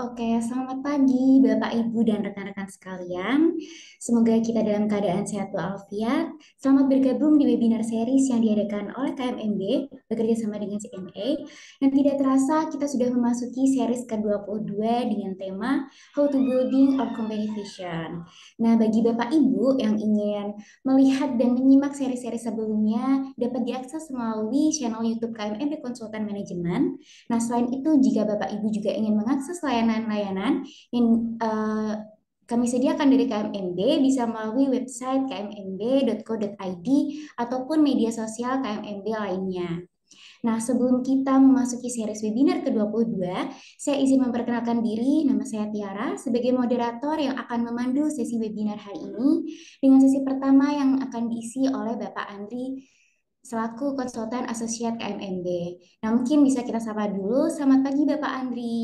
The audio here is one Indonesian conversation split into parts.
Oke, selamat pagi Bapak, Ibu, dan rekan-rekan sekalian. Semoga kita dalam keadaan sehat walafiat. Selamat bergabung di webinar series yang diadakan oleh KMMB bekerja sama dengan CMA. Dan tidak terasa kita sudah memasuki series ke-22 dengan tema How to Building Our Company Vision. Nah, bagi Bapak Ibu yang ingin melihat dan menyimak seri-seri sebelumnya dapat diakses melalui channel YouTube KMMB Konsultan Manajemen. Nah, selain itu, jika Bapak Ibu juga ingin mengakses layanan-layanan yang kami sediakan dari KMMB, bisa melalui website kmmb.co.id ataupun media sosial KMMB lainnya. Nah, sebelum kita memasuki series webinar ke-22, saya izin memperkenalkan diri, nama saya Tiara, sebagai moderator yang akan memandu sesi webinar hari ini, dengan sesi pertama yang akan diisi oleh Bapak Andri, selaku konsultan asosiat KMMB. Nah, mungkin bisa kita sapa dulu. Selamat pagi, Bapak Andri.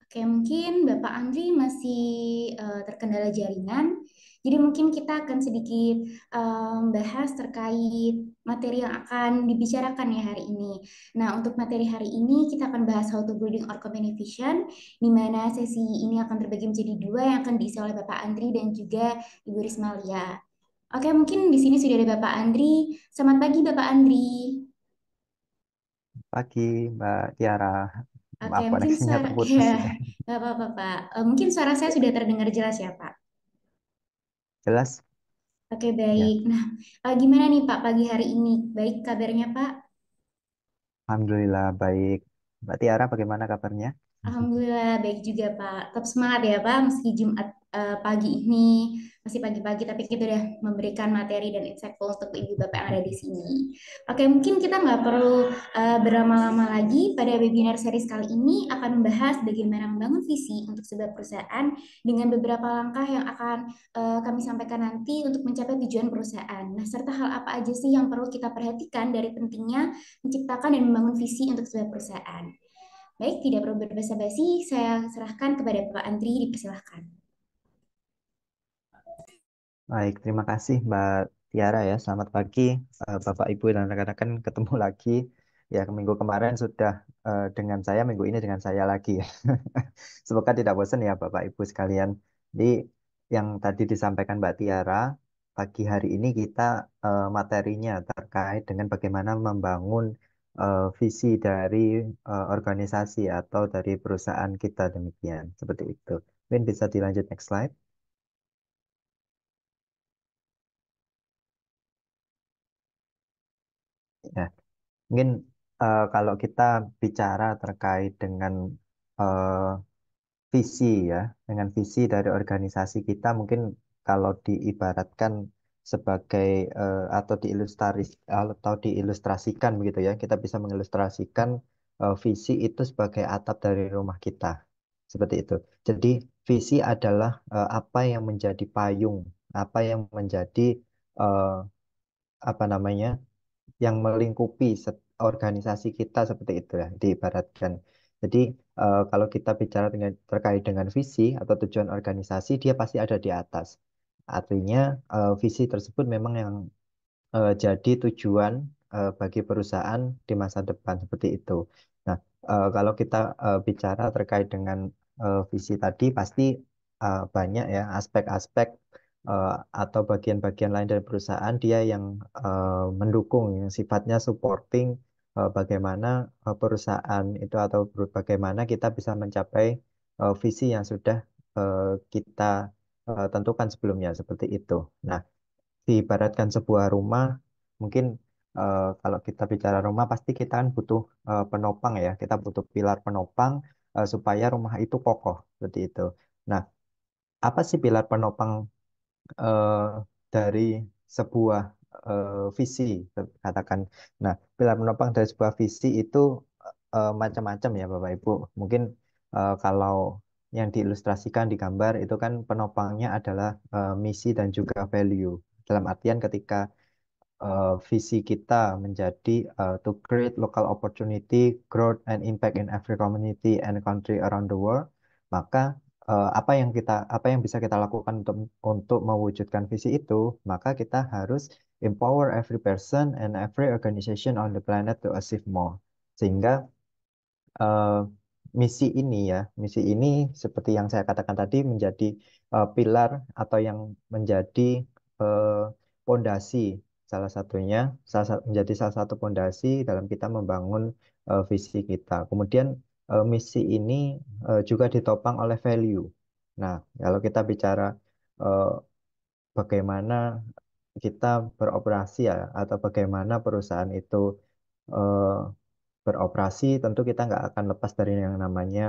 Oke, mungkin Bapak Andri masih terkendala jaringan. Jadi mungkin kita akan sedikit bahas terkait materi yang akan dibicarakan ya hari ini. Nah, untuk materi hari ini kita akan bahas how to building our company vision, di mana sesi ini akan terbagi menjadi dua yang akan diisi oleh Bapak Andri dan juga Ibu Rismalia. Oke, mungkin di sini sudah ada Bapak Andri. Selamat pagi, Bapak Andri. Pagi, Mbak Tiara. Oke, Maaf mungkin koneksinya suara ya terputus ini. nggak apa-apa, Pak. Mungkin suara saya sudah terdengar jelas ya, Pak. Jelas? Oke, Ya. baik. Nah, gimana nih Pak pagi hari ini? Baik kabarnya, Pak? Alhamdulillah baik. Mbak Tiara bagaimana kabarnya? Alhamdulillah baik juga Pak. Tetap semangat ya Pak, meski Jumat pagi ini masih pagi-pagi, tapi kita udah memberikan materi dan insightful untuk ibu bapak yang ada di sini. Oke, mungkin kita nggak perlu berlama-lama lagi. Pada webinar series kali ini akan membahas bagaimana membangun visi untuk sebuah perusahaan dengan beberapa langkah yang akan kami sampaikan nanti untuk mencapai tujuan perusahaan. Nah, serta hal apa aja sih yang perlu kita perhatikan dari pentingnya menciptakan dan membangun visi untuk sebuah perusahaan. Baik, tidak perlu berbasa-basi, saya serahkan kepada Pak Andri, dipersilahkan. Baik, terima kasih Mbak Tiara ya. Selamat pagi Bapak Ibu dan rekan-rekan, ketemu lagi. Ya, minggu kemarin sudah dengan saya, minggu ini dengan saya lagi ya. Semoga tidak bosan ya Bapak Ibu sekalian. Jadi yang tadi disampaikan Mbak Tiara, pagi hari ini kita materinya terkait dengan bagaimana membangun visi dari organisasi atau dari perusahaan kita demikian. Seperti itu. Mungkin bisa dilanjut next slide. Ya, mungkin kalau kita bicara terkait dengan eh, visi ya, dengan visi dari organisasi kita mungkin kalau diibaratkan sebagai atau diilustrasikan begitu ya, kita bisa mengilustrasikan visi itu sebagai atap dari rumah kita. Seperti itu. Jadi visi adalah apa yang menjadi payung, apa yang menjadi eh, apa namanya? yang melingkupi organisasi kita seperti itu ya diibaratkan. Jadi kalau kita bicara dengan terkait dengan visi atau tujuan organisasi dia pasti ada di atas. Artinya visi tersebut memang yang jadi tujuan bagi perusahaan di masa depan seperti itu. Nah, kalau kita bicara terkait dengan visi tadi pasti banyak ya aspek-aspek atau bagian-bagian lain dari perusahaan dia yang mendukung yang sifatnya supporting bagaimana perusahaan itu atau bagaimana kita bisa mencapai visi yang sudah kita tentukan sebelumnya seperti itu. Nah, diibaratkan sebuah rumah, mungkin kalau kita bicara rumah pasti kita kan butuh penopang ya, kita butuh pilar penopang supaya rumah itu kokoh seperti itu. Nah, apa sih pilar penopang eh, dari sebuah visi katakan. Nah, pilar penopang dari sebuah visi itu macam-macam ya Bapak Ibu. Mungkin kalau yang diilustrasikan di gambar itu kan penopangnya adalah misi dan juga value. Dalam artian ketika visi kita menjadi to create local opportunity, growth and impact in every community and country around the world, maka apa yang bisa kita lakukan untuk mewujudkan visi itu, maka kita harus empower every person and every organization on the planet to achieve more. Sehingga eh, misi ini seperti yang saya katakan tadi menjadi pilar atau yang menjadi eh, pondasi salah satunya, menjadi salah satu pondasi dalam kita membangun visi kita. Kemudian misi ini juga ditopang oleh value. Nah, kalau kita bicara eh, bagaimana kita beroperasi ya, atau bagaimana perusahaan itu eh, beroperasi, tentu kita nggak akan lepas dari yang namanya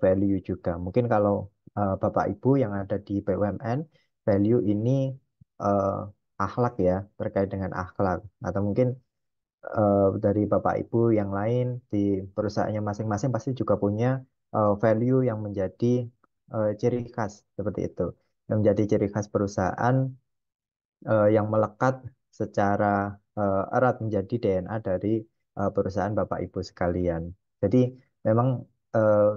value juga. Mungkin kalau Bapak Ibu yang ada di BUMN, value ini eh, akhlak ya, terkait dengan akhlak. Atau mungkin dari Bapak Ibu yang lain di perusahaannya masing-masing pasti juga punya value yang menjadi ciri khas seperti itu. Yang menjadi ciri khas perusahaan yang melekat secara erat menjadi DNA dari perusahaan Bapak Ibu sekalian. Jadi memang eh,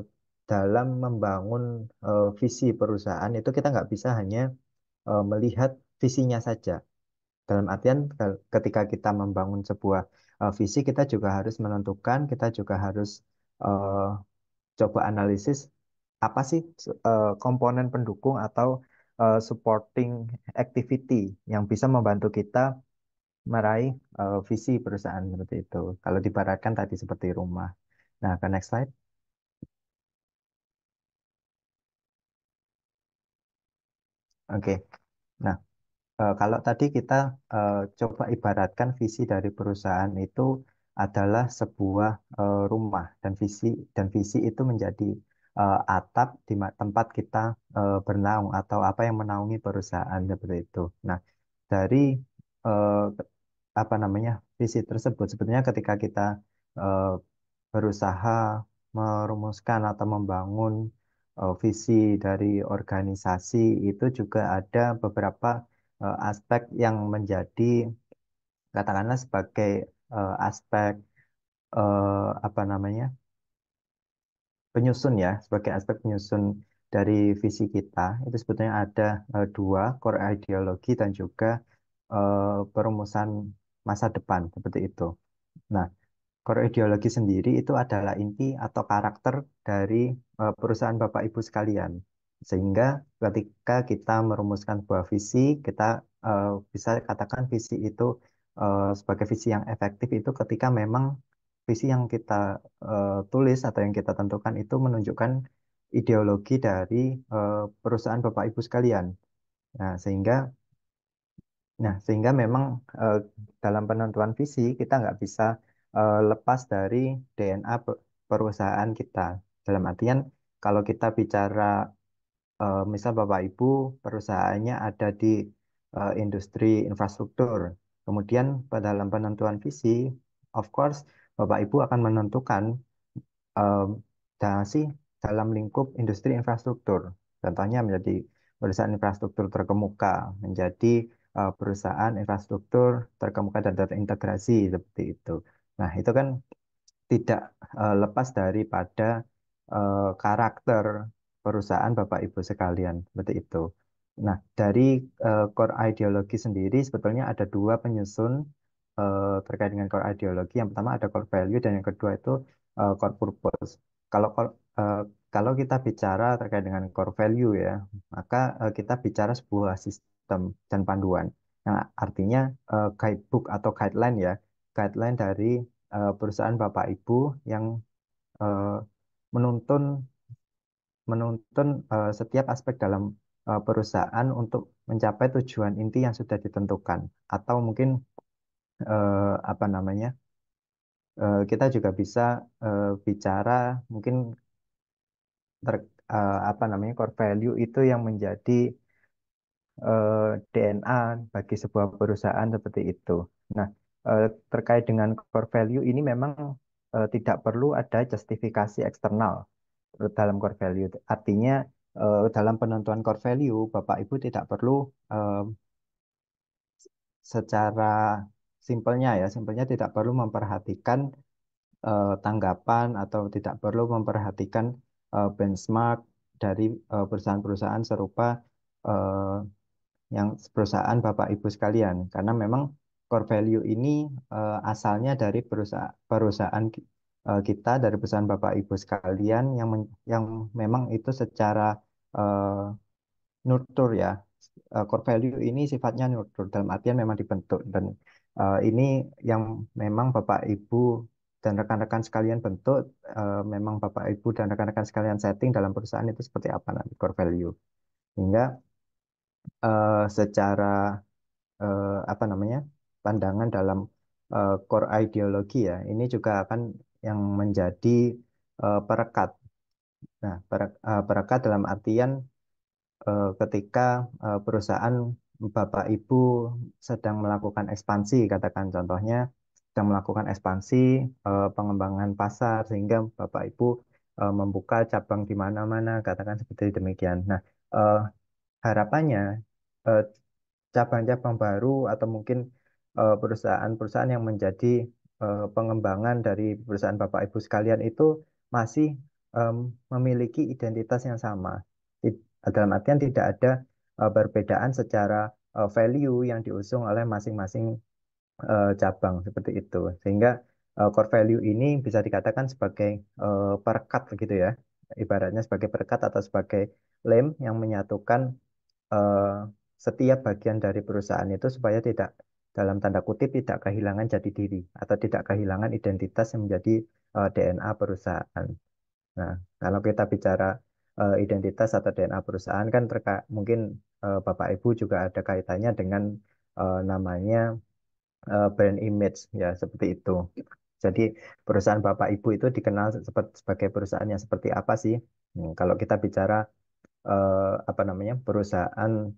dalam membangun visi perusahaan itu kita nggak bisa hanya melihat visinya saja. Dalam artian ketika kita membangun sebuah visi, kita juga harus menentukan, kita juga harus eh, coba analisis apa sih komponen pendukung atau supporting activity yang bisa membantu kita meraih visi perusahaan seperti itu. Kalau dibaratkan tadi seperti rumah. Nah, ke next slide. Oke. Nah, kalau tadi kita coba ibaratkan visi dari perusahaan itu adalah sebuah rumah dan visi itu menjadi atap di tempat kita bernaung atau apa yang menaungi perusahaan seperti itu. Nah, dari eh, apa namanya visi tersebut sebetulnya ketika kita eh, berusaha merumuskan atau membangun visi dari organisasi itu juga ada beberapa aspek yang menjadi katakanlah sebagai aspek apa namanya penyusun ya sebagai aspek penyusun dari visi kita itu sebetulnya ada dua core ideologi dan juga perumusan masa depan seperti itu. Nah, core ideologi sendiri itu adalah inti atau karakter dari perusahaan Bapak Ibu sekalian. Sehingga ketika kita merumuskan sebuah visi, kita bisa katakan visi itu sebagai visi yang efektif itu ketika memang visi yang kita tulis atau yang kita tentukan itu menunjukkan ideologi dari perusahaan Bapak Ibu sekalian. Nah, sehingga memang eh, dalam penentuan visi kita nggak bisa lepas dari DNA perusahaan kita. Dalam artian kalau kita bicara misal Bapak Ibu perusahaannya ada di industri infrastruktur, kemudian dalam penentuan visi, of course Bapak Ibu akan menentukan em, sih dalam lingkup industri infrastruktur. Contohnya menjadi perusahaan infrastruktur terkemuka, menjadi perusahaan infrastruktur terkemuka dan terintegrasi seperti itu. Nah, itu kan tidak lepas daripada karakter perusahaan Bapak Ibu sekalian seperti itu. Nah, dari core ideologi sendiri sebetulnya ada dua penyusun terkait dengan core ideologi. Yang pertama ada core value dan yang kedua itu core purpose. Kalau eh, kalau kita bicara terkait dengan core value ya, maka kita bicara sebuah sistem dan panduan yang artinya guidebook atau guideline ya, guideline dari perusahaan Bapak Ibu yang eh, menuntun menuntun setiap aspek dalam perusahaan untuk mencapai tujuan inti yang sudah ditentukan atau mungkin apa namanya kita juga bisa bicara mungkin apa namanya core value itu yang menjadi DNA bagi sebuah perusahaan seperti itu. Nah, terkait dengan core value ini memang tidak perlu ada justifikasi eksternal dalam core value. Artinya dalam penentuan core value, Bapak Ibu tidak perlu eh, secara simpelnya tidak perlu memperhatikan tanggapan atau tidak perlu memperhatikan benchmark dari perusahaan-perusahaan serupa eh, yang perusahaan Bapak Ibu sekalian, karena memang core value ini asalnya dari perusahaan kita, dari perusahaan Bapak Ibu sekalian yang memang itu secara eh, nurtur ya. Core value ini sifatnya nurtur dalam artian memang dibentuk, dan ini yang memang Bapak Ibu dan rekan-rekan sekalian bentuk, memang Bapak Ibu dan rekan-rekan sekalian setting dalam perusahaan itu seperti apa nanti core value, hingga secara apa namanya, pandangan dalam core ideologi ya, ini juga akan yang menjadi perekat. Nah, perekat dalam artian ketika perusahaan Bapak Ibu sedang melakukan ekspansi, katakan contohnya sedang melakukan ekspansi, pengembangan pasar, sehingga Bapak Ibu membuka cabang di mana-mana, katakan seperti demikian. Nah, eh, harapannya eh, cabang-cabang baru atau mungkin perusahaan-perusahaan yang menjadi pengembangan dari perusahaan Bapak Ibu sekalian itu masih em, memiliki identitas yang sama. Dalam artian tidak ada perbedaan secara value yang diusung oleh masing-masing cabang seperti itu. Sehingga core value ini bisa dikatakan sebagai perekat gitu ya. Ibaratnya sebagai perekat atau sebagai lem yang menyatukan eh, setiap bagian dari perusahaan itu supaya tidak, dalam tanda kutip, tidak kehilangan jati diri atau tidak kehilangan identitas yang menjadi DNA perusahaan. Nah, kalau kita bicara identitas atau DNA perusahaan kan mungkin Bapak Ibu juga ada kaitannya dengan namanya brand image ya, seperti itu. Jadi perusahaan Bapak Ibu itu dikenal sebagai perusahaan yang seperti apa sih? Kalau kita bicara apa namanya, perusahaan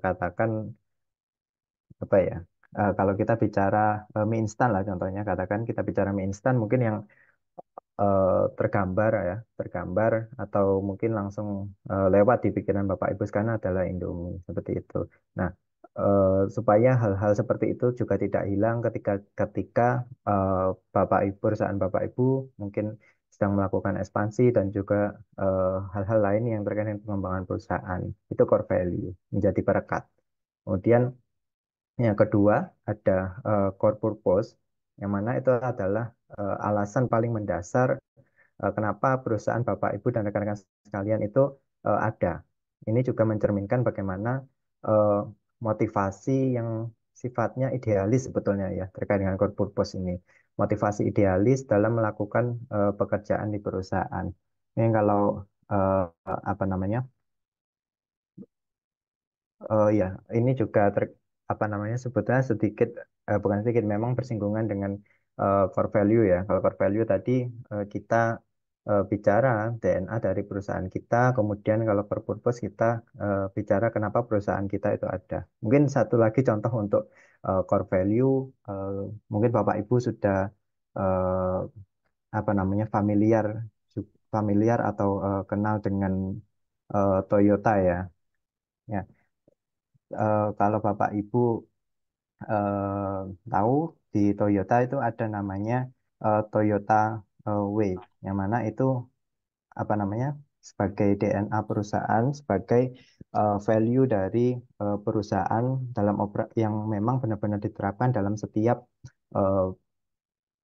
katakan apa ya, kalau kita bicara mie instan lah contohnya, katakan kita bicara mie instan, mungkin yang tergambar ya, tergambar atau mungkin langsung lewat di pikiran Bapak Ibu sekarang adalah Indomie seperti itu. Nah, supaya hal-hal seperti itu juga tidak hilang ketika ketika eh, perusahaan Bapak Ibu mungkin sedang melakukan ekspansi dan juga hal-hal lain yang terkait dengan pengembangan perusahaan, itu core value menjadi perekat. Kemudian yang kedua ada core purpose, yang mana itu adalah alasan paling mendasar kenapa perusahaan Bapak Ibu dan rekan-rekan sekalian itu ada. Ini juga mencerminkan bagaimana eh, motivasi yang sifatnya idealis sebetulnya ya terkait dengan core purpose ini. Motivasi idealis dalam melakukan pekerjaan di perusahaan. Ini kalau eh, apa namanya? Oh ya, ini juga apa namanya, sebetulnya sedikit, bukan sedikit, memang bersinggungan dengan core value ya. Kalau core value tadi kita bicara DNA dari perusahaan kita, kemudian kalau core purpose kita bicara kenapa perusahaan kita itu ada. Mungkin satu lagi contoh untuk core value, eh, mungkin Bapak Ibu sudah eh, apa namanya, familiar atau kenal dengan Toyota ya. Ya, kalau Bapak Ibu tahu, di Toyota itu ada namanya Toyota Way, yang mana itu apa namanya, sebagai DNA perusahaan, sebagai value dari perusahaan dalam yang memang benar-benar diterapkan dalam setiap eh,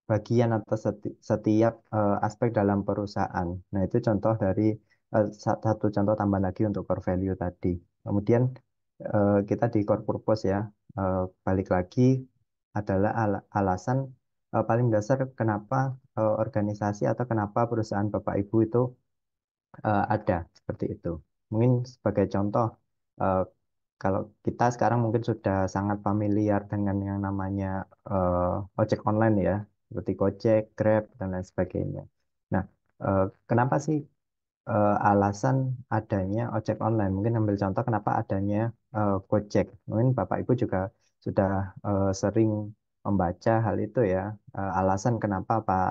bagian atau setiap aspek dalam perusahaan. Nah, itu contoh dari satu contoh tambahan lagi untuk core value tadi. Kemudian kita di core purpose ya, balik lagi adalah alasan paling dasar kenapa organisasi atau kenapa perusahaan Bapak Ibu itu ada seperti itu. Mungkin sebagai contoh, eh, kalau kita sekarang mungkin sudah sangat familiar dengan yang namanya ojek online ya, seperti Gojek, Grab, dan lain sebagainya. Nah, kenapa sih alasan adanya ojek online? Mungkin ambil contoh kenapa adanya Gojek. Mungkin Bapak Ibu juga sudah sering membaca hal itu ya. Alasan kenapa Pak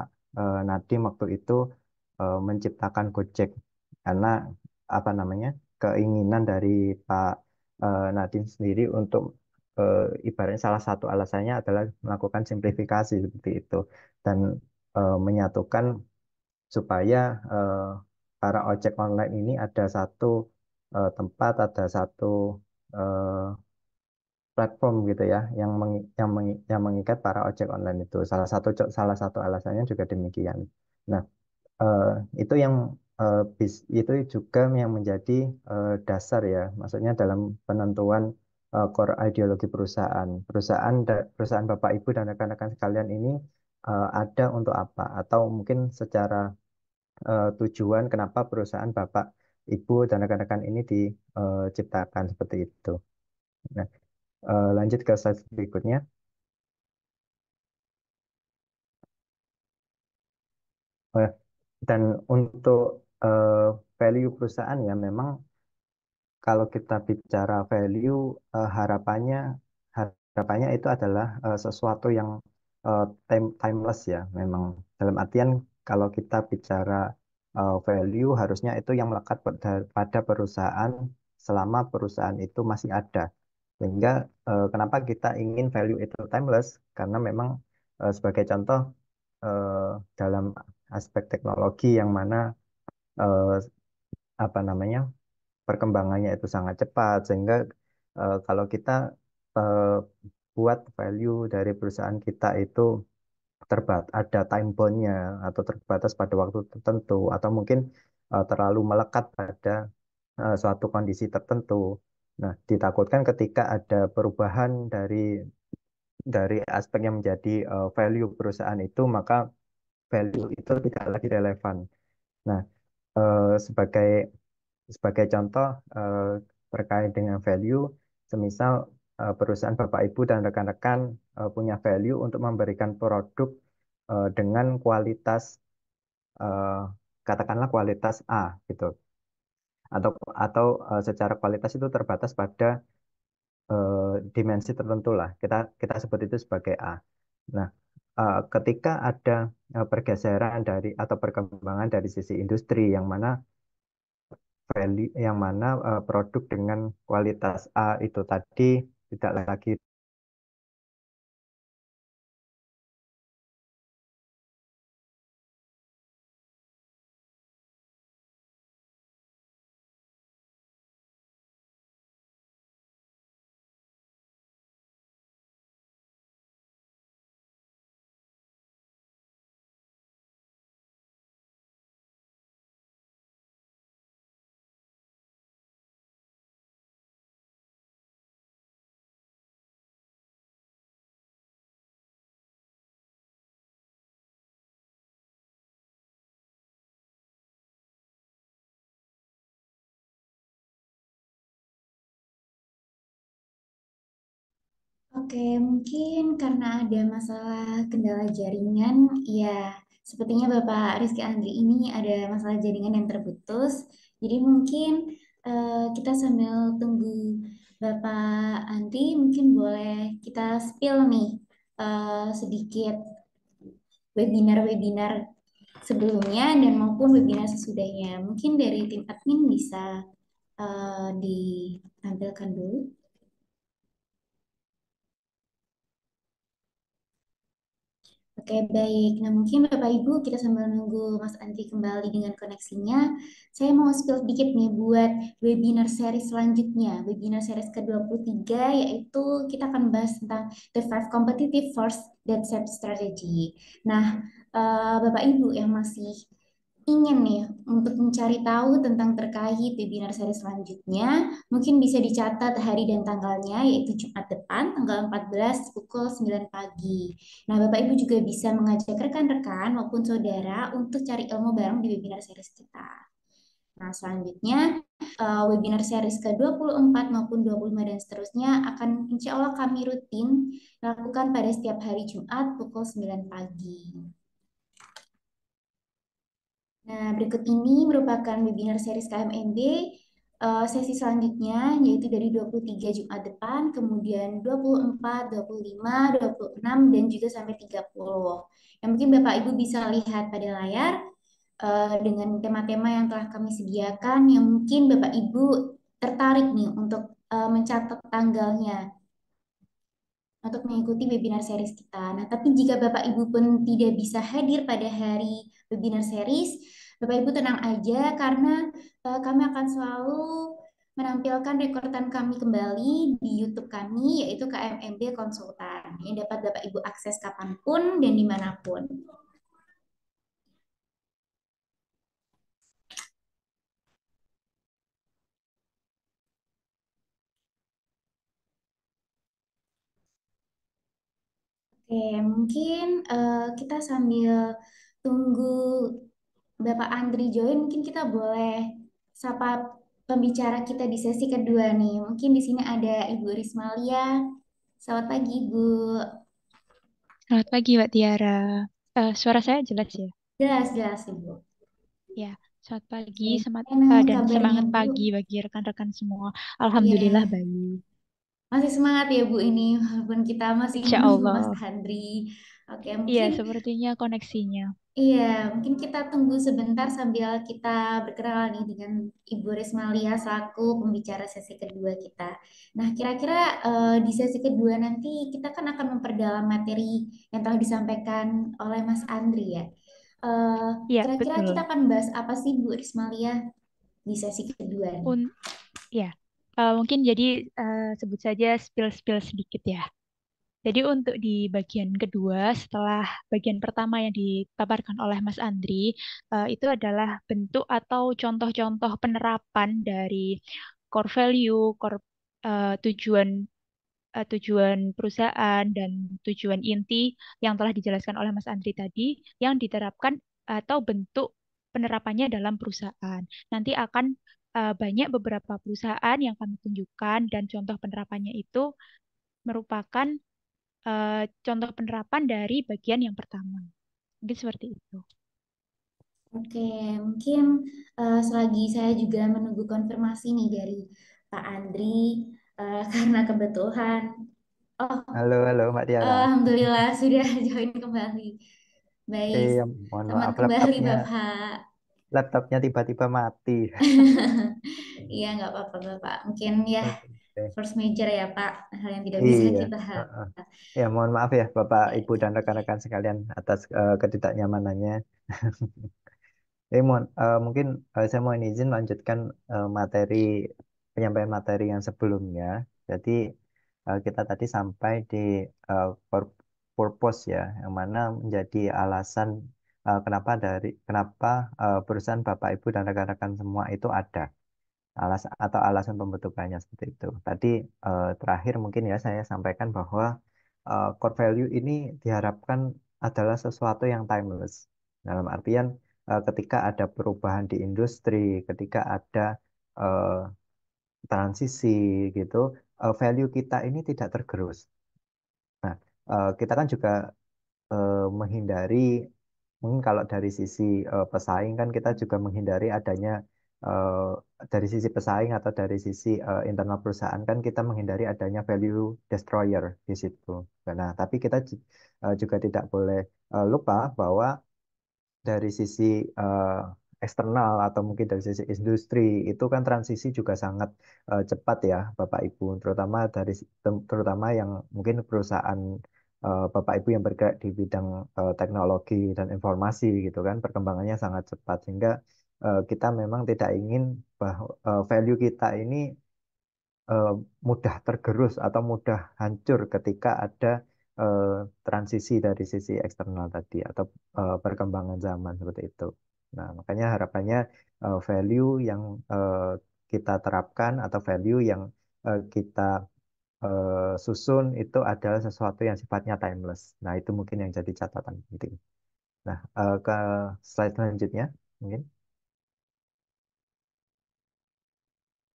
Nadiem waktu itu menciptakan Gojek, karena apa namanya, keinginan dari Pak Nadiem sendiri untuk ibaratnya salah satu alasannya adalah melakukan simplifikasi seperti itu, dan menyatukan supaya para ojek online ini ada satu tempat, ada satu eh, platform gitu ya yang mengikat para ojek online itu. Salah satu alasannya juga demikian. Nah, eh, itu yang itu juga yang menjadi dasar ya, maksudnya dalam penentuan core ideologi perusahaan. Perusahaan Bapak Ibu dan rekan-rekan sekalian ini ada untuk apa? Atau mungkin secara tujuan kenapa perusahaan Bapak Ibu dan rekan-rekan ini diciptakan seperti itu. Nah, lanjut ke slide berikutnya. Eh, Dan untuk eh, value perusahaan ya memang kalau kita bicara value, harapannya harapannya itu adalah sesuatu yang timeless ya. Memang dalam artian kalau kita bicara value harusnya itu yang melekat pada perusahaan selama perusahaan itu masih ada. Sehingga kenapa kita ingin value itu timeless? Karena memang sebagai contoh eh, dalam aspek teknologi yang mana eh, apa namanya perkembangannya itu sangat cepat sehingga kalau kita eh, buat value dari perusahaan kita itu ada time bound-nya atau terbatas pada waktu tertentu atau mungkin terlalu melekat pada suatu kondisi tertentu. Nah, ditakutkan ketika ada perubahan dari aspek yang menjadi value perusahaan itu, maka value itu tidak lagi relevan. Nah, sebagai contoh terkait dengan value, semisal perusahaan Bapak Ibu dan rekan-rekan punya value untuk memberikan produk dengan kualitas eh, katakanlah kualitas A gitu, atau secara kualitas itu terbatas pada dimensi tertentu lah. Kita kita sebut itu sebagai A. Nah, ketika ada pergeseran atau perkembangan dari sisi industri yang mana produk dengan kualitas A itu tadi tidak lagi Oke, mungkin karena ada masalah kendala jaringan, ya sepertinya Bapak Rizky Andri ini ada masalah jaringan yang terputus. Jadi mungkin kita sambil tunggu Bapak Andri, mungkin boleh kita spill nih sedikit webinar-webinar sebelumnya dan maupun webinar sesudahnya. Mungkin dari tim admin bisa ditampilkan dulu. Oke, baik. Nah, mungkin Bapak Ibu kita sambil nunggu Mas Andri kembali dengan koneksinya, saya mau spill sedikit nih buat webinar series selanjutnya, webinar series ke-23, yaitu kita akan bahas tentang The Five Competitive Force That Shape Strategy. Nah, Bapak Ibu yang masih ingin nih untuk mencari tahu tentang terkait webinar seri selanjutnya, mungkin bisa dicatat hari dan tanggalnya, yaitu Jumat depan, tanggal 14 pukul 9 pagi. Nah, Bapak Ibu juga bisa mengajak rekan-rekan maupun saudara untuk cari ilmu bareng di webinar series kita. Nah, selanjutnya webinar series ke-24 maupun 25 dan seterusnya akan insya Allah kami rutin lakukan pada setiap hari Jumat pukul 9 pagi. Nah, berikut ini merupakan webinar series KMMB sesi selanjutnya yaitu dari 23 Jumat depan, kemudian 24, 25, 26, dan juga sampai 30. Yang mungkin Bapak Ibu bisa lihat pada layar dengan tema-tema yang telah kami sediakan yang mungkin Bapak Ibu tertarik nih untuk mencatat tanggalnya untuk mengikuti webinar series kita. Nah, tapi jika Bapak Ibu pun tidak bisa hadir pada hari webinar series, Bapak Ibu tenang aja karena kami akan selalu menampilkan rekordan kami kembali di YouTube kami yaitu KMMB Konsultan yang dapat Bapak Ibu akses kapanpun dan dimanapun. Oke, mungkin kita sambil tunggu Bapak Andri join, mungkin kita boleh sapa pembicara kita di sesi kedua nih. Mungkin di sini ada Ibu Rismalia. Selamat pagi, Ibu. Selamat pagi, Mbak Tiara. Suara saya jelas ya? Jelas-jelas, Ibu. Ya, selamat pagi Oke, gimana dan kabarnya, semangat Bu? pagi bagi rekan-rekan semua. Alhamdulillah Iya, baik. masih semangat ya, Bu, ini. Walaupun kita masih Insya menunggu Mas Allah. Andri. Oke, Iya, mungkin sepertinya koneksinya. iya, mungkin kita tunggu sebentar sambil kita berkenalan nih dengan Ibu Rismalia selaku pembicara sesi kedua kita. Nah, kira-kira di sesi kedua nanti kita kan akan memperdalam materi yang telah disampaikan oleh Mas Andri ya. Eh, Iya, Kira-kira kita betul. akan bahas apa sih Bu Rismalia di sesi kedua nih? Un ya, mungkin jadi sebut saja spill-spill sedikit ya. Jadi untuk di bagian kedua, setelah bagian pertama yang dipaparkan oleh Mas Andri, itu adalah bentuk atau contoh-contoh penerapan dari core value, tujuan tujuan perusahaan dan tujuan inti yang telah dijelaskan oleh Mas Andri tadi yang diterapkan atau bentuk penerapannya dalam perusahaan. Nanti akan banyak beberapa perusahaan yang kami tunjukkan dan contoh penerapannya itu merupakan contoh penerapan dari bagian yang pertama. Mungkin seperti itu. Oke, mungkin selagi saya juga menunggu konfirmasi nih dari Pak Andri, karena kebetulan, oh, Halo, halo Mbak Tiara. Alhamdulillah sudah join kembali. Baik, Eh, mohon selamat maaf kembali laptopnya Bapak. laptopnya tiba-tiba mati. Iya, nggak apa-apa Bapak. Mungkin ya Oke. first major ya Pak, hal yang tidak bisa Iya. kita Heeh. harapkan. Ya, mohon maaf ya Bapak, Oke, Ibu, oke, dan oke. rekan-rekan sekalian atas ketidaknyamanannya. Mungkin saya mau izin lanjutkan materi penyampaian materi yang sebelumnya. Jadi kita tadi sampai di purpose ya, yang mana menjadi alasan kenapa perusahaan Bapak Ibu dan rekan-rekan semua itu ada atau alasan pembentukannya seperti itu. Tadi terakhir mungkin ya saya sampaikan bahwa core value ini diharapkan adalah sesuatu yang timeless. Dalam artian ketika ada perubahan di industri, ketika ada eh, transisi gitu, value kita ini tidak tergerus. Nah, kita kan juga menghindari mungkin kalau dari sisi pesaing kan kita juga menghindari adanya eh, dari sisi pesaing atau dari sisi internal perusahaan kan kita menghindari adanya value destroyer di situ. Nah, tapi kita juga tidak boleh lupa bahwa dari sisi eh, eksternal atau mungkin dari sisi industri itu kan transisi juga sangat cepat ya Bapak Ibu, terutama yang mungkin perusahaan Bapak Ibu yang bergerak di bidang teknologi dan informasi gitu kan perkembangannya sangat cepat sehingga kita memang tidak ingin bahwa value kita ini eh, mudah tergerus atau mudah hancur ketika ada eh, transisi dari sisi eksternal tadi atau perkembangan zaman seperti itu. Nah, makanya harapannya value yang kita terapkan atau value yang kita susun itu adalah sesuatu yang sifatnya timeless. Nah, itu mungkin yang jadi catatan penting. Nah, ke slide selanjutnya mungkin.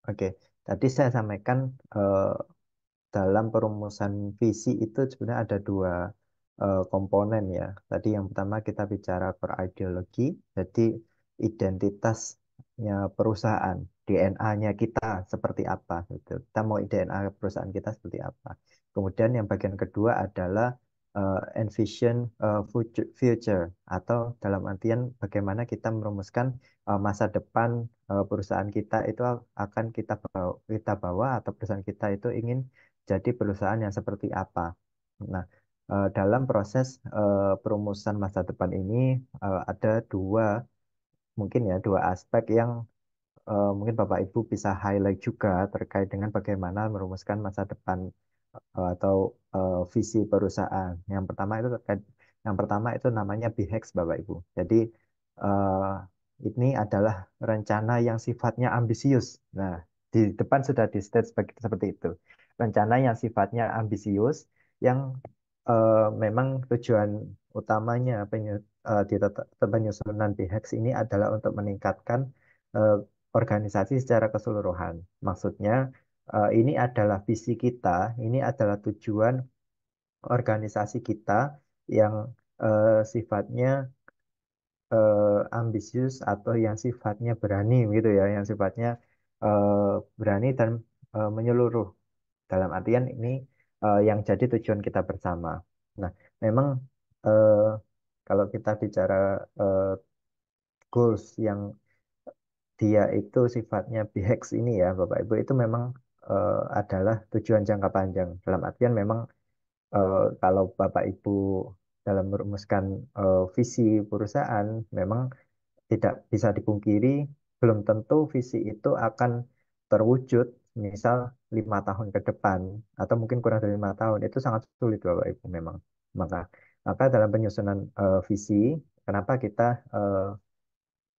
Oke, tadi saya sampaikan eh, dalam perumusan visi itu sebenarnya ada dua komponen ya. Tadi yang pertama kita bicara core ideologi, jadi identitasnya perusahaan, DNA-nya kita seperti apa gitu. Kita mau DNA perusahaan kita seperti apa. Kemudian yang bagian kedua adalah envision future atau dalam artian bagaimana kita merumuskan masa depan perusahaan kita itu akan kita bawa atau perusahaan kita itu ingin jadi perusahaan yang seperti apa. Nah, dalam proses perumusan masa depan ini ada dua mungkin ya dua aspek yang mungkin Bapak Ibu bisa highlight juga terkait dengan bagaimana merumuskan masa depan atau visi perusahaan. Yang pertama itu namanya BHEX Bapak Ibu. Jadi eh, ini adalah rencana yang sifatnya ambisius. Nah, di depan sudah di state seperti itu. Rencana yang sifatnya ambisius yang memang tujuan utamanya di penyusunan BHEX ini adalah untuk meningkatkan eh, organisasi secara keseluruhan. Maksudnya, ini adalah visi kita, ini adalah tujuan organisasi kita yang sifatnya ambisius atau yang sifatnya berani gitu ya, yang sifatnya eh, berani dan menyeluruh. Dalam artian ini yang jadi tujuan kita bersama. Nah, memang eh, kalau kita bicara eh, goals yang dia itu sifatnya BHEX ini ya Bapak Ibu itu memang adalah tujuan jangka panjang. Dalam artian memang kalau Bapak Ibu dalam merumuskan visi perusahaan memang tidak bisa dipungkiri belum tentu visi itu akan terwujud misal 5 tahun ke depan atau mungkin kurang dari 5 tahun itu sangat sulit Bapak Ibu memang. Maka maka dalam penyusunan visi kenapa kita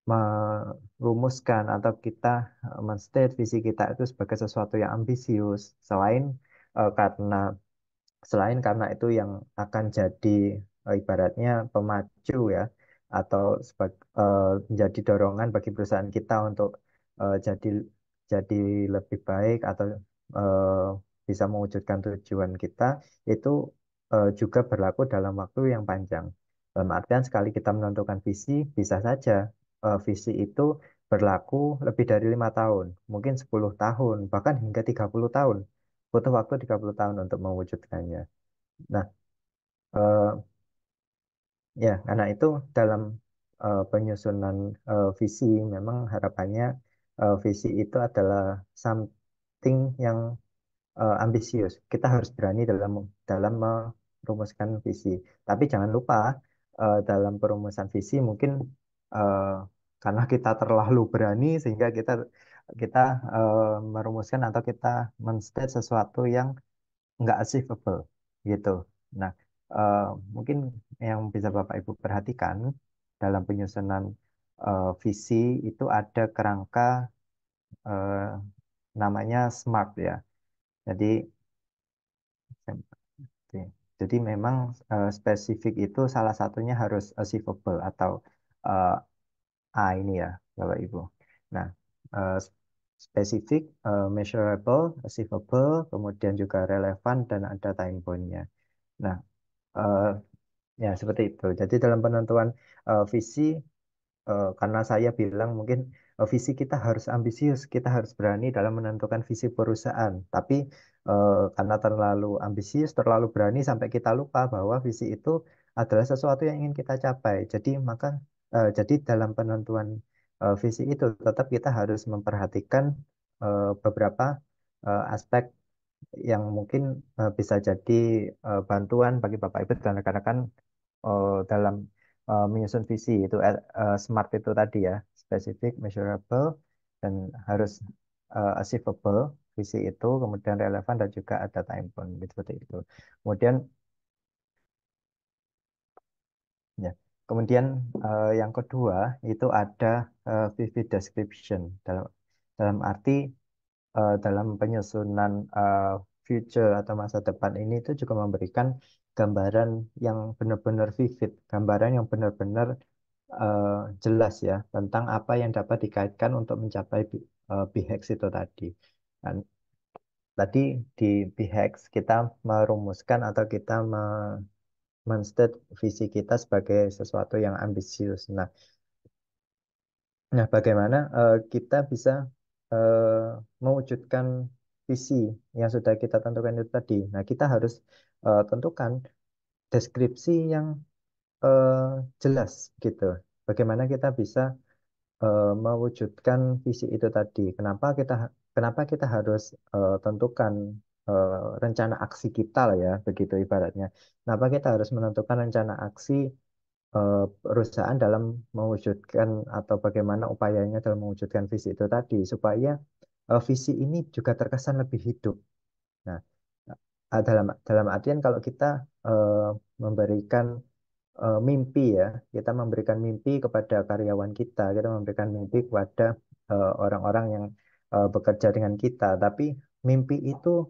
merumuskan atau kita men-state visi kita itu sebagai sesuatu yang ambisius eh, karena karena itu yang akan jadi ibaratnya pemacu ya atau menjadi dorongan bagi perusahaan kita untuk jadi lebih baik atau eh, bisa mewujudkan tujuan kita itu juga berlaku dalam waktu yang panjang. Dalam artian sekali kita menentukan visi, bisa saja visi itu berlaku lebih dari 5 tahun, mungkin 10 tahun, bahkan hingga 30 tahun. Butuh waktu 30 tahun untuk mewujudkannya. Nah, eh, ya, karena itu dalam penyusunan visi, memang harapannya visi itu adalah something yang ambisius. Kita harus berani dalam merumuskan visi. Tapi jangan lupa dalam perumusan visi mungkin eh, karena kita terlalu berani sehingga kita kita merumuskan atau kita men-state sesuatu yang nggak achievable gitu. Nah, eh, mungkin yang bisa Bapak Ibu perhatikan dalam penyusunan visi itu ada kerangka eh, namanya SMART ya. Jadi jadi memang spesifik itu salah satunya harus achievable atau eh, A ini ya Bapak Ibu. Nah, eh, spesifik, measurable, achievable, kemudian juga relevan dan ada time bound-nya. Nah, eh, ya seperti itu. Jadi dalam penentuan visi karena saya bilang mungkin visi kita harus ambisius, kita harus berani dalam menentukan visi perusahaan. Tapi karena terlalu ambisius, terlalu berani sampai kita lupa bahwa visi itu adalah sesuatu yang ingin kita capai. Jadi dalam penentuan visi itu tetap kita harus memperhatikan beberapa aspek yang mungkin bisa jadi bantuan bagi Bapak Ibu dan rekan-rekan dalam menyusun visi itu SMART itu tadi ya, spesifik, measurable, dan harus achievable visi itu, kemudian relevan dan juga ada time bound gitu, seperti itu. Kemudian ya, kemudian yang kedua itu ada vivid description dalam dalam arti dalam penyusunan future atau masa depan ini itu juga memberikan gambaran yang benar-benar vivid, gambaran yang benar-benar eh, jelas ya tentang apa yang dapat dikaitkan untuk mencapai BHEX itu tadi. Dan tadi di BHEX kita merumuskan atau kita men-state visi kita sebagai sesuatu yang ambisius. Nah, bagaimana kita bisa eh, mewujudkan visi yang sudah kita tentukan itu tadi? Nah, kita harus tentukan deskripsi yang eh, jelas gitu. Bagaimana kita bisa mewujudkan visi itu tadi? Kenapa kita harus tentukan rencana aksi kita lah ya, begitu ibaratnya. Kenapa kita harus menentukan rencana aksi perusahaan dalam mewujudkan atau bagaimana upayanya dalam mewujudkan visi itu tadi supaya visi ini juga terkesan lebih hidup. Nah, dalam dalam artian kalau kita eh, memberikan mimpi ya, kita memberikan mimpi kepada karyawan kita memberikan mimpi kepada orang-orang yang bekerja dengan kita, tapi mimpi itu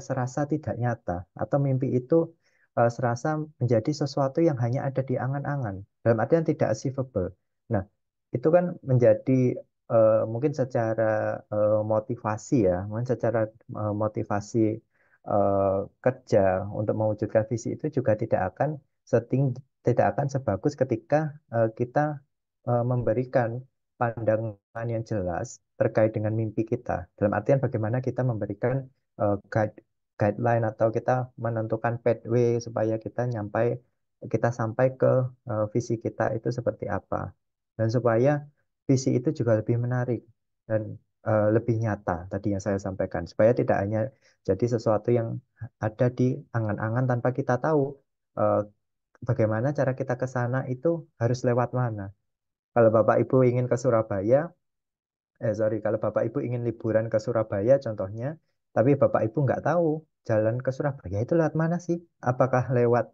serasa tidak nyata atau mimpi itu serasa menjadi sesuatu yang hanya ada di angan-angan, dalam artian tidak achievable. Nah, itu kan menjadi mungkin secara motivasi ya, mungkin secara motivasi kerja untuk mewujudkan visi itu juga setinggi, tidak akan sebagus ketika kita memberikan pandangan yang jelas terkait dengan mimpi kita. Dalam artian bagaimana kita memberikan guideline atau kita menentukan pathway supaya kita sampai ke visi kita itu seperti apa. Dan supaya visi itu juga lebih menarik dan lebih nyata tadi yang saya sampaikan. Supaya tidak hanya jadi sesuatu yang ada di angan-angan tanpa kita tahu eh, bagaimana cara kita ke sana itu harus lewat mana. Kalau Bapak Ibu ingin ke Surabaya, kalau Bapak Ibu ingin liburan ke Surabaya contohnya, tapi Bapak Ibu nggak tahu jalan ke Surabaya itu lewat mana sih? Apakah lewat,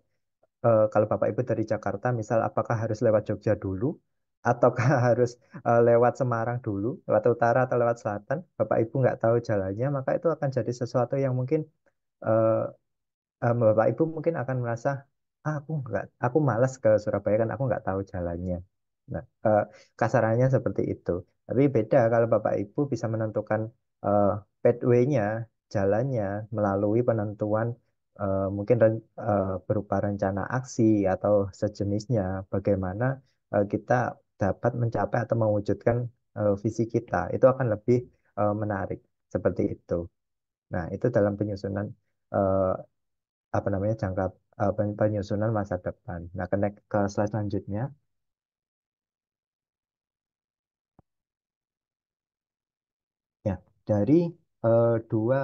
kalau Bapak Ibu dari Jakarta, misal apakah harus lewat Jogja dulu? Ataukah harus lewat Semarang dulu, lewat utara atau lewat selatan? Bapak Ibu nggak tahu jalannya, maka itu akan jadi sesuatu yang mungkin eh, Bapak Ibu mungkin akan merasa, aku malas ke Surabaya kan aku nggak tahu jalannya. Nah, kasarannya seperti itu. Tapi beda kalau Bapak Ibu bisa menentukan eh, pathway-nya, jalannya melalui penentuan mungkin berupa rencana aksi atau sejenisnya, bagaimana kita dapat mencapai atau mewujudkan visi kita, itu akan lebih menarik seperti itu. Nah, itu dalam penyusunan eh, apa namanya penyusunan masa depan. Nah, ke slide selanjutnya. Ya, dari dua